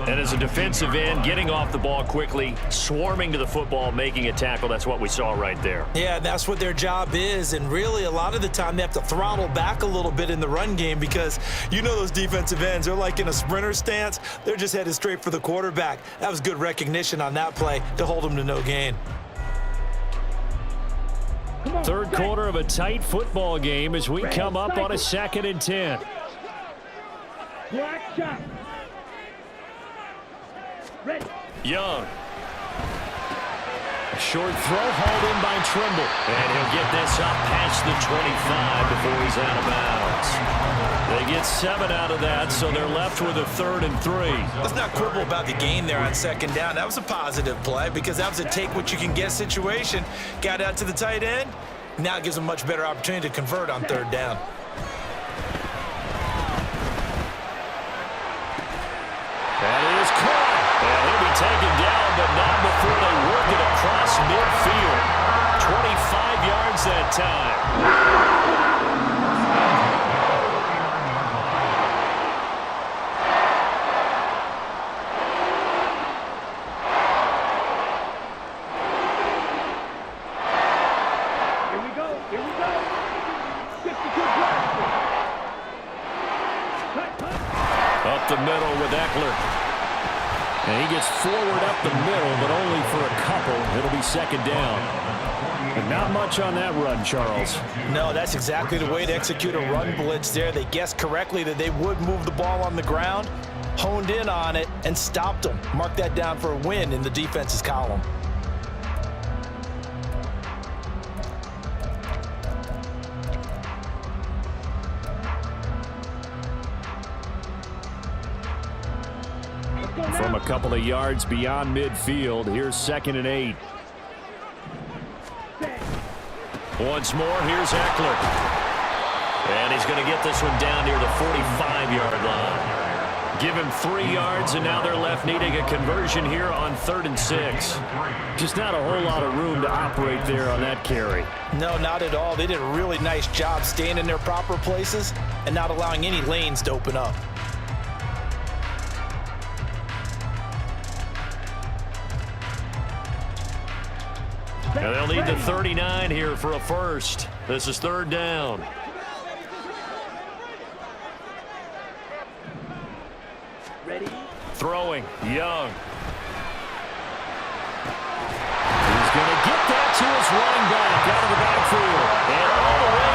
And as a defensive end, getting off the ball quickly, swarming to the football, making a tackle, that's what we saw right there. Yeah, that's what their job is, and really a lot of the time they have to throttle back a little bit in the run game because you know those defensive ends, they're like in a sprinter stance. They're just headed straight for the quarterback. That was good recognition on that play to hold them to no gain. 3rd quarter of a tight football game as we come up on a 2nd and 10. Black shot. Ready. Young. Short throw hauled in by Trimble. And he'll get this up past the 25 before he's out of bounds. They get 7 out of that, so they're left with a 3rd and 3. Let's not quibble about the gain there on 2nd down. That was a positive play because that was a take-what-you-can-get situation. Got out to the tight end. Now it gives them a much better opportunity to convert on 3rd down. That is caught. And he'll be taken down, but not before they work it across midfield. 25 yards that time. Here we go. Here we go. 52 blaster. Up the middle with Eckler. And he gets forward up the middle, but only for a couple. It'll be 2nd down. But not much on that run, Charles. No, that's exactly the way to execute a run blitz there. They guessed correctly that they would move the ball on the ground. honed in on it and stopped them. Mark that down for a win in the defense's column. From a couple of yards beyond midfield, here's 2nd and 8. Once more, here's Eckler. And he's going to get this one down near the 45-yard line. Give him 3 yards, and now they're left needing a conversion here on 3rd and 6. Just not a whole lot of room to operate there on that carry. No, not at all. They did a really nice job staying in their proper places and not allowing any lanes to open up. And they'll need the 39 here for a first. This is 3rd down. Ready? Throwing, Young. He's going to get that to his running back out of the backfield. And all the way.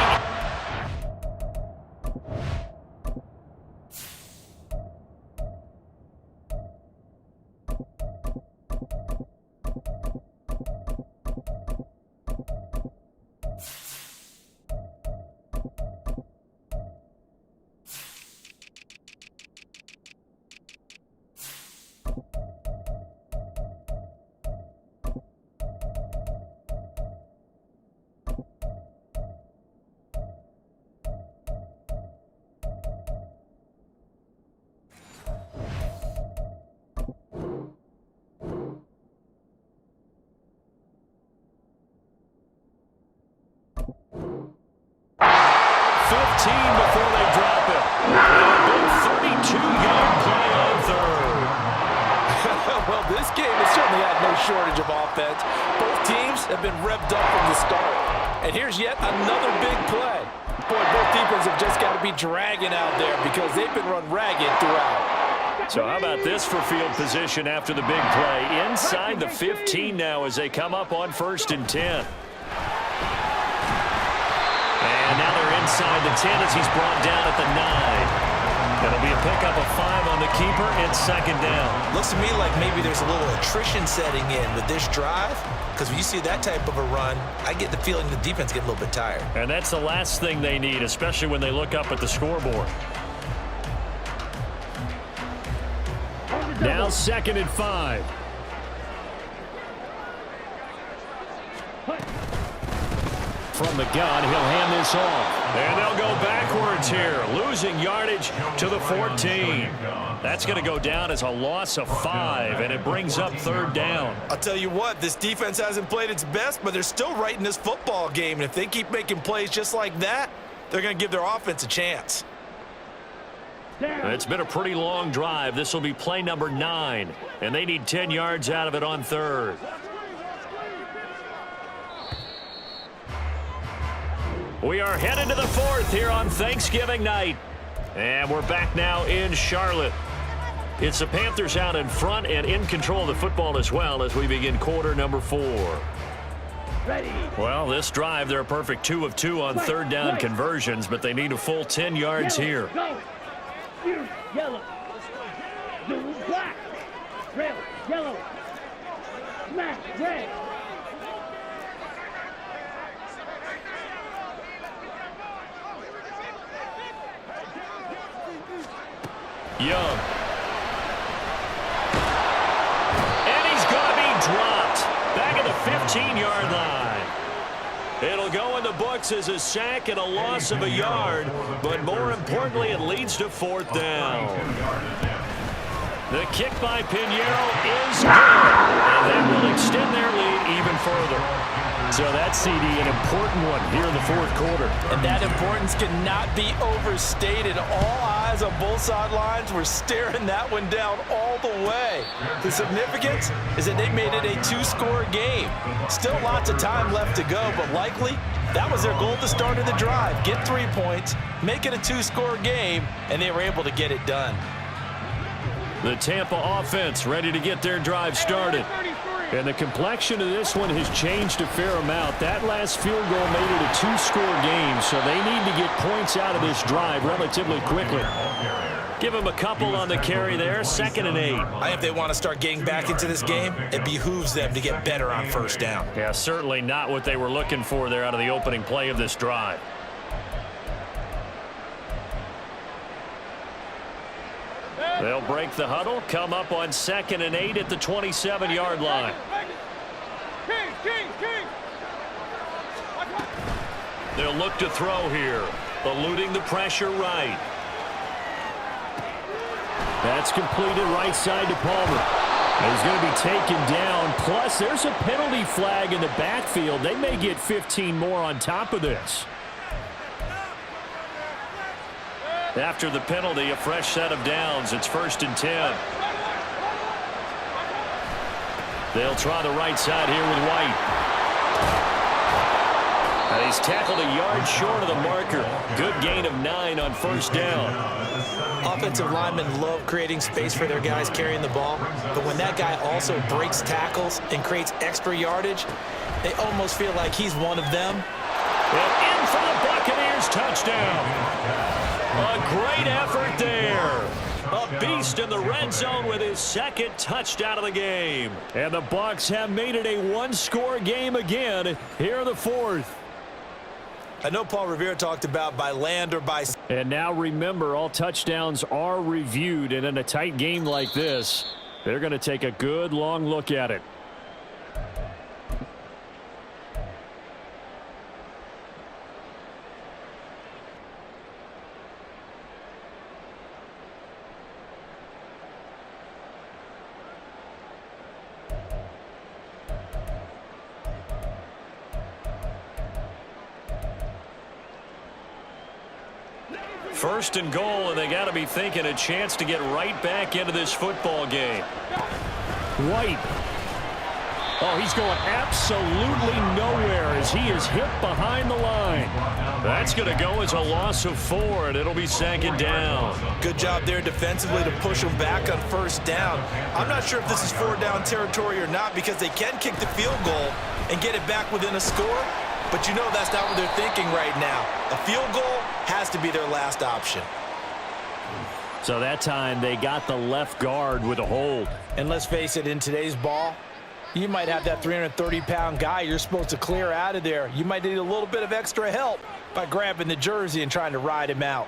Before they drop it. And a big 32-yard play on 3rd. Well, this game has certainly had no shortage of offense. Both teams have been revved up from the start. And here's yet another big play. Boy, both defenses have just got to be dragging out there because they've been run ragged throughout. So how about this for field position after the big play? Inside the 15 now as they come up on 1st and 10. And now they're inside the 10 as he's brought down at the 9. It'll be a pickup of 5 on the keeper and 2nd down. Looks to me like maybe there's a little attrition setting in with this drive, because when you see that type of a run, I get the feeling the defense gets a little bit tired. And that's the last thing they need, especially when they look up at the scoreboard. Now 2nd and 5. From the gun, he'll hand this off. And they'll go backwards here, losing yardage to the 14. That's going to go down as a loss of 5, and it brings up 3rd down. I'll tell you what, this defense hasn't played its best, but they're still right in this football game. And if they keep making plays just like that, they're going to give their offense a chance. It's been a pretty long drive. This will be play number 9, and they need 10 yards out of it on 3rd. We are headed to the 4th here on Thanksgiving night. And we're back now in Charlotte. It's the Panthers out in front and in control of the football as well as we begin quarter number 4. Ready. Well, this drive, they're a perfect 2 of 2 on 3rd down conversions, but they need a full 10 yards here. Go. Yellow. Blue, black. Red, yellow. Smash, red. Young. And he's going to be dropped back at the 15-yard line. It'll go in the books as a sack and a loss of a yard, but more importantly, it leads to 4th down. The kick by Pinheiro is good, and that will extend their lead even further. So that CD, an important one here in the 4th quarter. And that importance cannot be overstated. All eyes on both sidelines were staring that one down all the way. The significance is that they made it a 2-score game. Still lots of time left to go, but likely that was their goal at the start of the drive. Get 3 points, make it a 2-score game, and they were able to get it done. The Tampa offense ready to get their drive started. And the complexion of this one has changed a fair amount. That last field goal made it a 2-score game, so they need to get points out of this drive relatively quickly. Give him a couple on the carry there, 2nd and 8. I think if they want to start getting back into this game, it behooves them to get better on 1st down. Yeah, certainly not what they were looking for there out of the opening play of this drive. They'll break the huddle, come up on 2nd and 8 at the 27-yard line. They'll look to throw here, eluding the pressure right. That's completed right side to Palmer. He's going to be taken down. Plus, there's a penalty flag in the backfield. They may get 15 more on top of this. After the penalty, a fresh set of downs. It's 1st and 10. They'll try the right side here with White. And he's tackled a yard short of the marker. Good gain of 9 on 1st down. Offensive linemen love creating space for their guys carrying the ball, but when that guy also breaks tackles and creates extra yardage, they almost feel like he's one of them. And in for the Buccaneers, touchdown. A great effort there. A beast in the red zone with his 2nd touchdown of the game. And the Bucs have made it a 1-score game again here in the 4th. I know Paul Revere talked about by land or by... And now remember, all touchdowns are reviewed, and in a tight game like this, they're going to take a good long look at it. First and goal, and they got to be thinking a chance to get right back into this football game. White. Oh, he's going absolutely nowhere as he is hit behind the line. That's going to go as a loss of 4, and it'll be 2nd down. Good job there defensively to push them back on 1st down. I'm not sure if this is 4th down territory or not because they can kick the field goal and get it back within a score. But you know that's not what they're thinking right now. A field goal has to be their last option. So that time they got the left guard with a hold. And let's face it, in today's ball, you might have that 330-pound guy you're supposed to clear out of there. You might need a little bit of extra help by grabbing the jersey and trying to ride him out.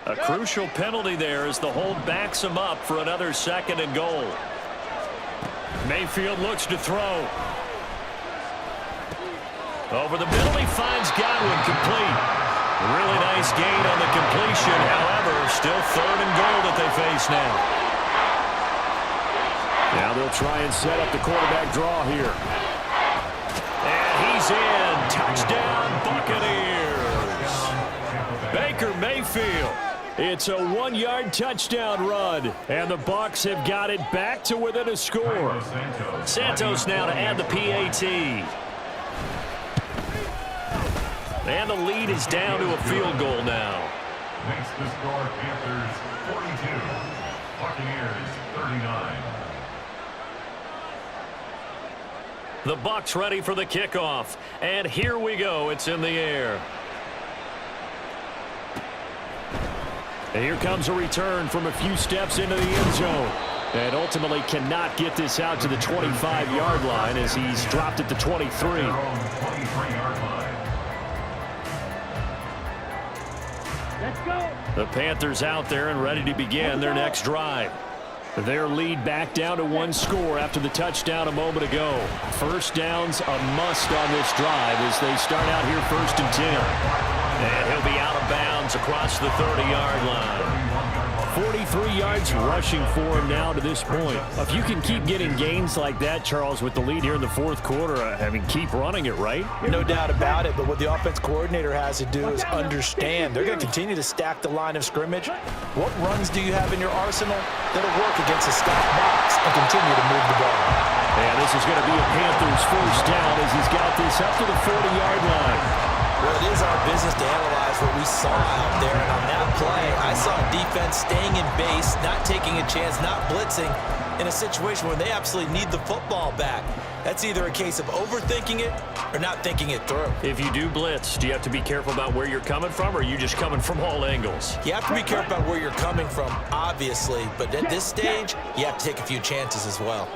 A crucial penalty there as the hold backs him up for another 2nd and goal. Mayfield looks to throw. Over the middle, he finds Godwin complete. Really nice gain on the completion. However, still 3rd and goal that they face now. Now they'll try and set up the quarterback draw here. And he's in. Touchdown, Buccaneers. Baker Mayfield. It's a 1-yard touchdown run, and the Bucs have got it back to within a score. Santos now to add the PAT. And the lead is down to a field goal now. Makes the score Panthers 42, Buccaneers 39. The Bucs ready for the kickoff, and here we go. It's in the air. And here comes a return from a few steps into the end zone. And ultimately cannot get this out to the 25-yard line as he's dropped at the 23. Let's go. The Panthers out there and ready to begin their next drive. Their lead back down to 1 score after the touchdown a moment ago. 1st down's a must on this drive as they start out here 1st and 10. And he'll be out of bounds across the 30-yard line. 43 yards rushing for him now to this point. If you can keep getting gains like that, Charles, with the lead here in the 4th quarter, I mean, keep running it, right? No doubt about it, but what the offense coordinator has to do is understand. They're going to continue to stack the line of scrimmage. What runs do you have in your arsenal that'll work against a stacked box and continue to move the ball? And this is going to be a Panthers 1st down as he's got this up to the 40-yard line. Well, it is our business to analyze what we saw out there. And on that play, I saw defense staying in base, not taking a chance, not blitzing in a situation where they absolutely need the football back. That's either a case of overthinking it or not thinking it through. If you do blitz, do you have to be careful about where you're coming from, or are you just coming from all angles? You have to be careful about where you're coming from, obviously. But at this stage, you have to take a few chances as well.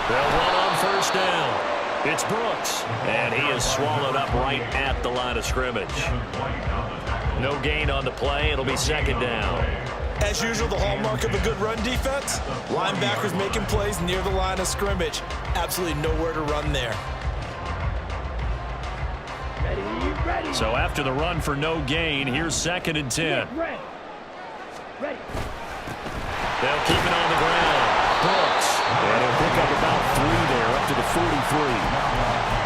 They'll run on first down. It's Brooks, and he is swallowed up right at the line of scrimmage. No gain on the play. It'll be second down. As usual, the hallmark of a good run defense, linebackers making plays near the line of scrimmage. Absolutely nowhere to run there. So after the run for no gain, here's second and 10. Ready. They'll keep it on the ground. Brooks, and he'll pick up about 3 there, up to the 43.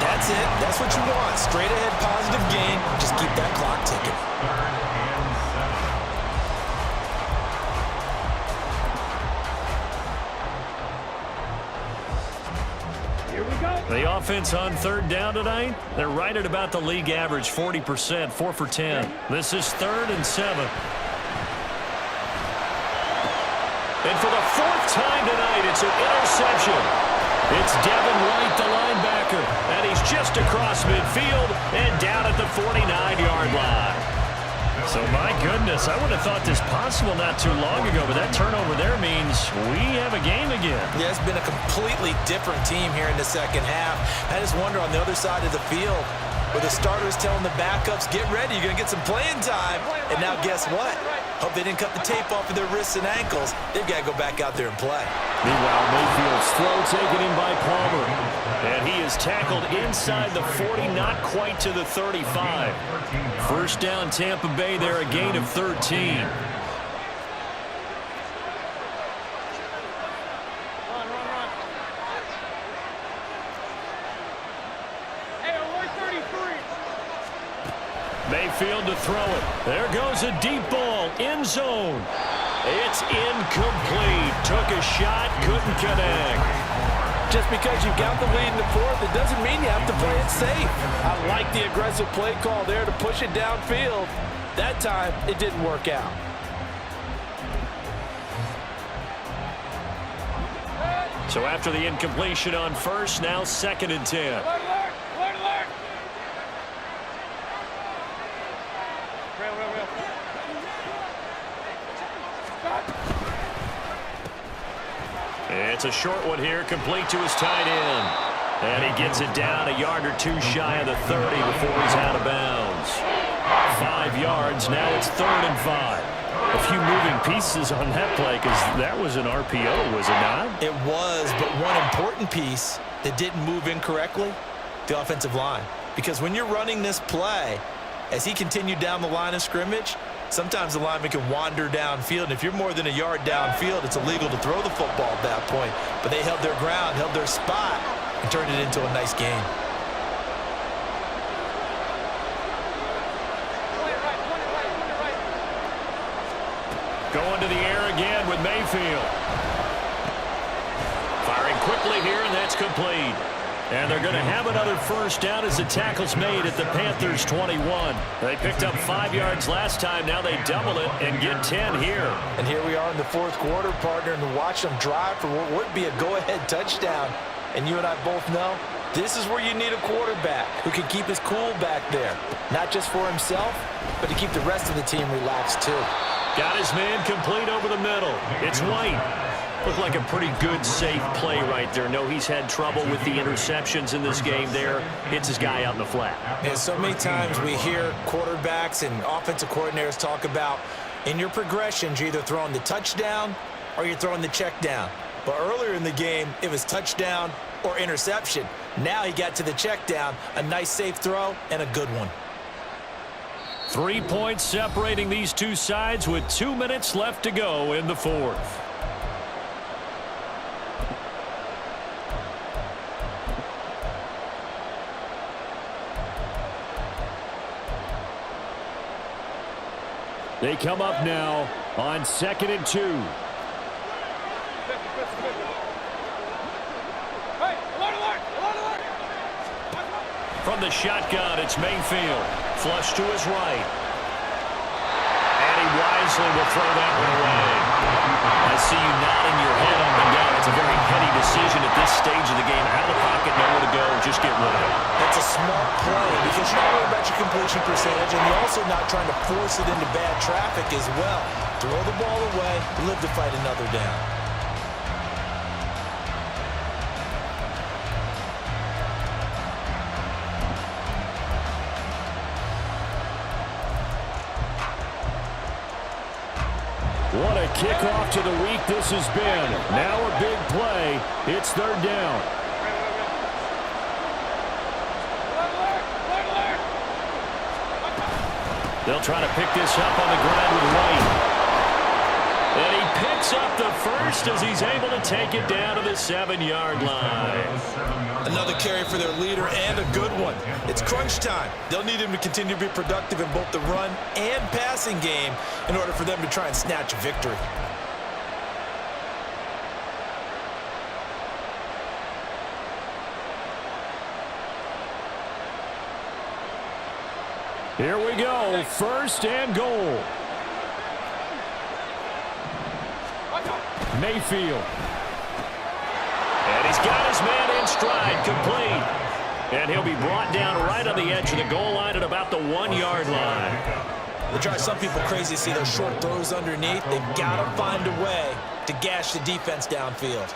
That's it. That's what you want. Straight ahead positive gain. Just keep that clock ticking. Here we go. The offense on third down tonight, they're right at about the league average, 40%, 4 for 10. This is 3rd and 7. And for the 4th time tonight, it's an interception. It's Devin White, the linebacker, and he's just across midfield and down at the 49-yard line. So, my goodness, I would have thought this possible not too long ago, but that turnover there means we have a game again. Yeah, it's been a completely different team here in the second half. I just wonder on the other side of the field, where the starters telling the backups, get ready, you're going to get some playing time. And now guess what? Hope they didn't cut the tape off of their wrists and ankles. They've got to go back out there and play. Meanwhile, Mayfield's throw taken in by Palmer. And he is tackled inside the 40, not quite to the 35. First down, Tampa Bay there, a gain of 13. Mayfield to throw it. There goes a deep ball, end zone. It's incomplete. Took a shot, couldn't connect. Just because you've got the lead in the 4th, it doesn't mean you have to play it safe. I like the aggressive play call there to push it downfield. That time, it didn't work out. So after the incompletion on first, now 2nd and 10. It's a short one here, complete to his tight end. And he gets it down a yard or 2 shy of the 30 before he's out of bounds. 5 yards, now it's 3rd and 5. A few moving pieces on that play, because that was an RPO, was it not? It was, but one important piece that didn't move incorrectly, the offensive line. Because when you're running this play, as he continued down the line of scrimmage, sometimes the lineman can wander downfield, and if you're more than a yard downfield, it's illegal to throw the football at that point. But they held their ground, held their spot, and turned it into a nice game. Going to the air again with Mayfield. Firing quickly here, and that's complete. And they're going to have another first down as the tackle's made at the Panthers' 21. They picked up 5 yards last time. Now they double it and get 10 here. And here we are in the 4th quarter, partner, and watch them drive for what would be a go-ahead touchdown. And you and I both know this is where you need a quarterback who can keep his cool back there. Not just for himself, but to keep the rest of the team relaxed too. Got his man complete over the middle. It's White. Looked like a pretty good, safe play right there. No, he's had trouble with the interceptions in this game there. Hits his guy out in the flat. And so many times we hear quarterbacks and offensive coordinators talk about in your progressions, you're either throwing the touchdown or you're throwing the check down. But earlier in the game, it was touchdown or interception. Now he got to the check down, a nice safe throw and a good one. 3 points separating these two sides with 2 minutes left to go in the 4th. They come up now on 2nd and 2. From the shotgun. It's Mayfield. Flush to his right. And he wisely will throw that one away. I see you nodding your head up and down. It's a very heady decision at this stage of the game. Out of the pocket, nowhere to go. Just get rid of it. That's a smart play because you're not worried about your completion percentage, and you're also not trying to force it into bad traffic as well. Throw the ball away, live to fight another down. What a kickoff to the week this has been. Now a big play. It's third down. They'll try to pick this up on the ground with White. And he picks up the first as he's able to take it down to the 7-yard line. Another carry for their leader and a good one. It's crunch time. They'll need him to continue to be productive in both the run and passing game in order for them to try and snatch a victory. Here we go, first and goal. Mayfield. And he's got his man in stride, complete. And he'll be brought down right on the edge of the goal line at about the 1-yard line. They drive some people crazy to see those short throws underneath. They've got to find a way to gash the defense downfield.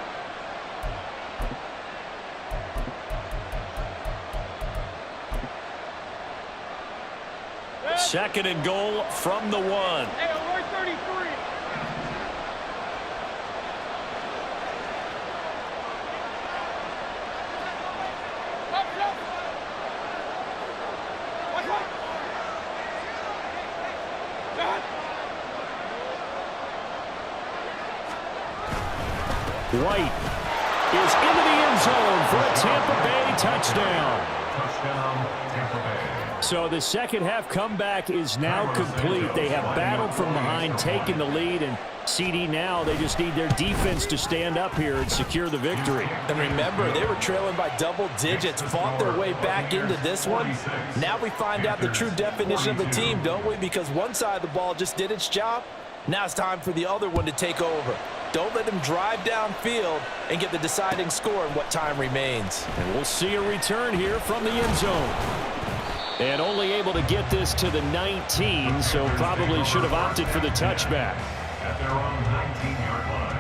Second and goal from the 1. Hey, alert 33. White is into the end zone for a Tampa Bay touchdown. Touchdown, Tampa Bay. So the second half comeback is now complete. They have battled from behind, taken the lead, and CD now they just need their defense to stand up here and secure the victory. And remember, they were trailing by double digits, fought their way back into this one. Now we find out the true definition of the team, don't we? Because one side of the ball just did its job. Now it's time for the other one to take over. Don't let them drive downfield and get the deciding score in what time remains. And we'll see a return here from the end zone. And only able to get this to the 19, so probably should have opted for the touchback. At their own 19-yard line.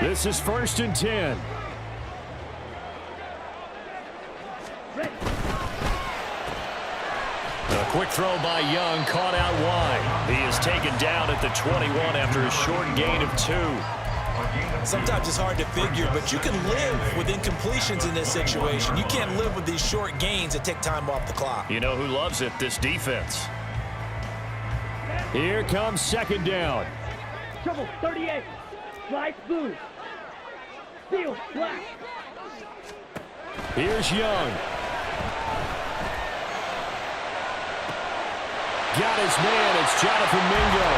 This is first and 10. A quick throw by Young, caught out wide. He is taken down at the 21 after a short gain of 2. Sometimes it's hard to figure, but you can live with incompletions in this situation. You can't live with these short gains that take time off the clock. You know who loves it? This defense. Here comes second down. Trouble 38. Slide blue. Steel black. Here's Young. Got his man. It's Jonathan Mingo.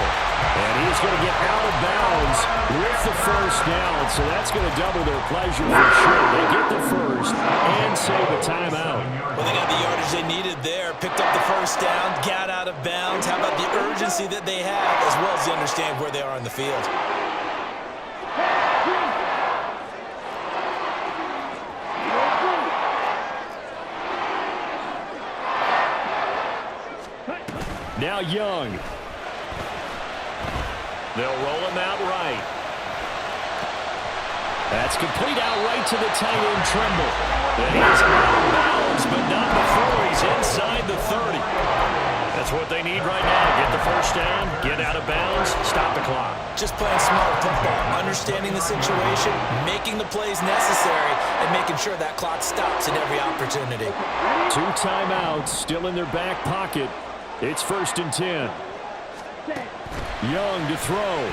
And he's going to get out of bounds with the first down. So that's going to double their pleasure for sure. They get the first and save a timeout. Well, they got the yardage they needed there. Picked up the first down, got out of bounds. How about the urgency that they have, as well as they understand where they are in the field? Now Young. They'll roll him out right. That's complete out right to the tight end, Trimble. And he's out of bounds, but not before he's inside the 30. That's what they need right now. Get the first down, get out of bounds, stop the clock. Just playing smart football, understanding the situation, making the plays necessary, and making sure that clock stops at every opportunity. 2 timeouts still in their back pocket. It's first and 10. Young to throw.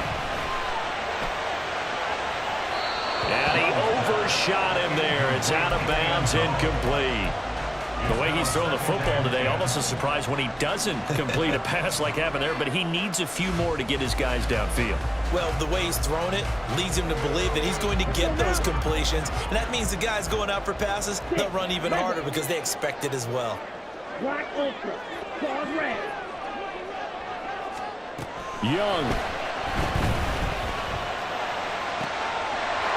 And he overshot him there. It's out of bounds, incomplete. The way he's throwing the football today, almost a surprise when he doesn't complete a pass like happened there, but he needs a few more to get his guys downfield. Well, the way he's thrown it leads him to believe that he's going to get those completions, and that means the guys going out for passes, they'll run even harder because they expect it as well. Black ultra. Claws red. Young.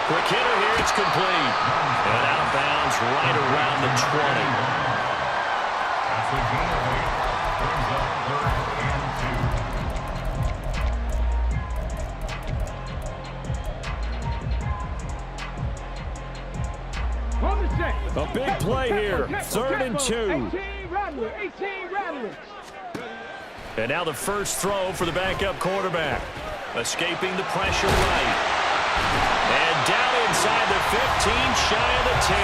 Quick hitter here, it's complete. And out of bounds right around the 20. That's a gain of 8. Brings up 3rd and 2. On the set. A big play here. 3rd and 2. 18 Rattler. 18 Rattler. And now the first throw for the backup quarterback. Escaping the pressure right. And down inside the 15, shy of the 10.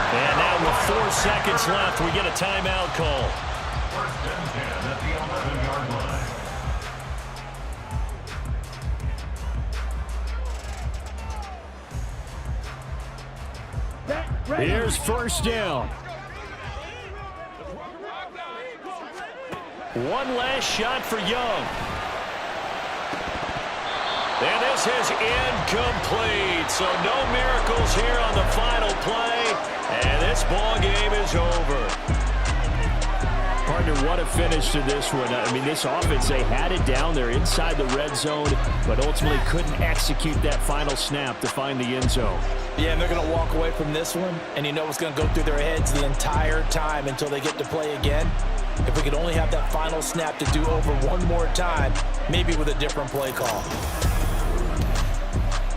And now with 4 seconds left, we get a timeout call. 1st and 10 at the 11-yard line. Here's 1st down. One last shot for Young. And this is incomplete. So no miracles here on the final play. And this ball game is over. Partner, what a finish to this one. I mean, this offense, they had it down there inside the red zone, but ultimately couldn't execute that final snap to find the end zone. Yeah, and they're going to walk away from this one, and you know what's going to go through their heads the entire time until they get to play again. If we could only have that final snap to do over one more time, maybe with a different play call.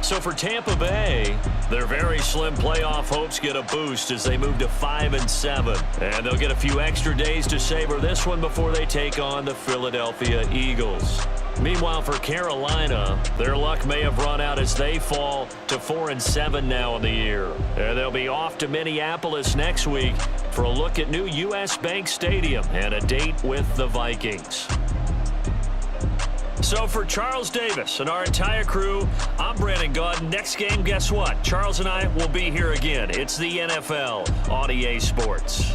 So for Tampa Bay, their very slim playoff hopes get a boost as they move to 5-7. And they'll get a few extra days to savor this one before they take on the Philadelphia Eagles. Meanwhile, for Carolina, their luck may have run out as they fall to 4-7 now in the year. And they'll be off to Minneapolis next week for a look at new U.S. Bank Stadium and a date with the Vikings. So for Charles Davis and our entire crew, I'm Brandon Gaudin. Next game, guess what? Charles and I will be here again. It's the NFL on EA Sports.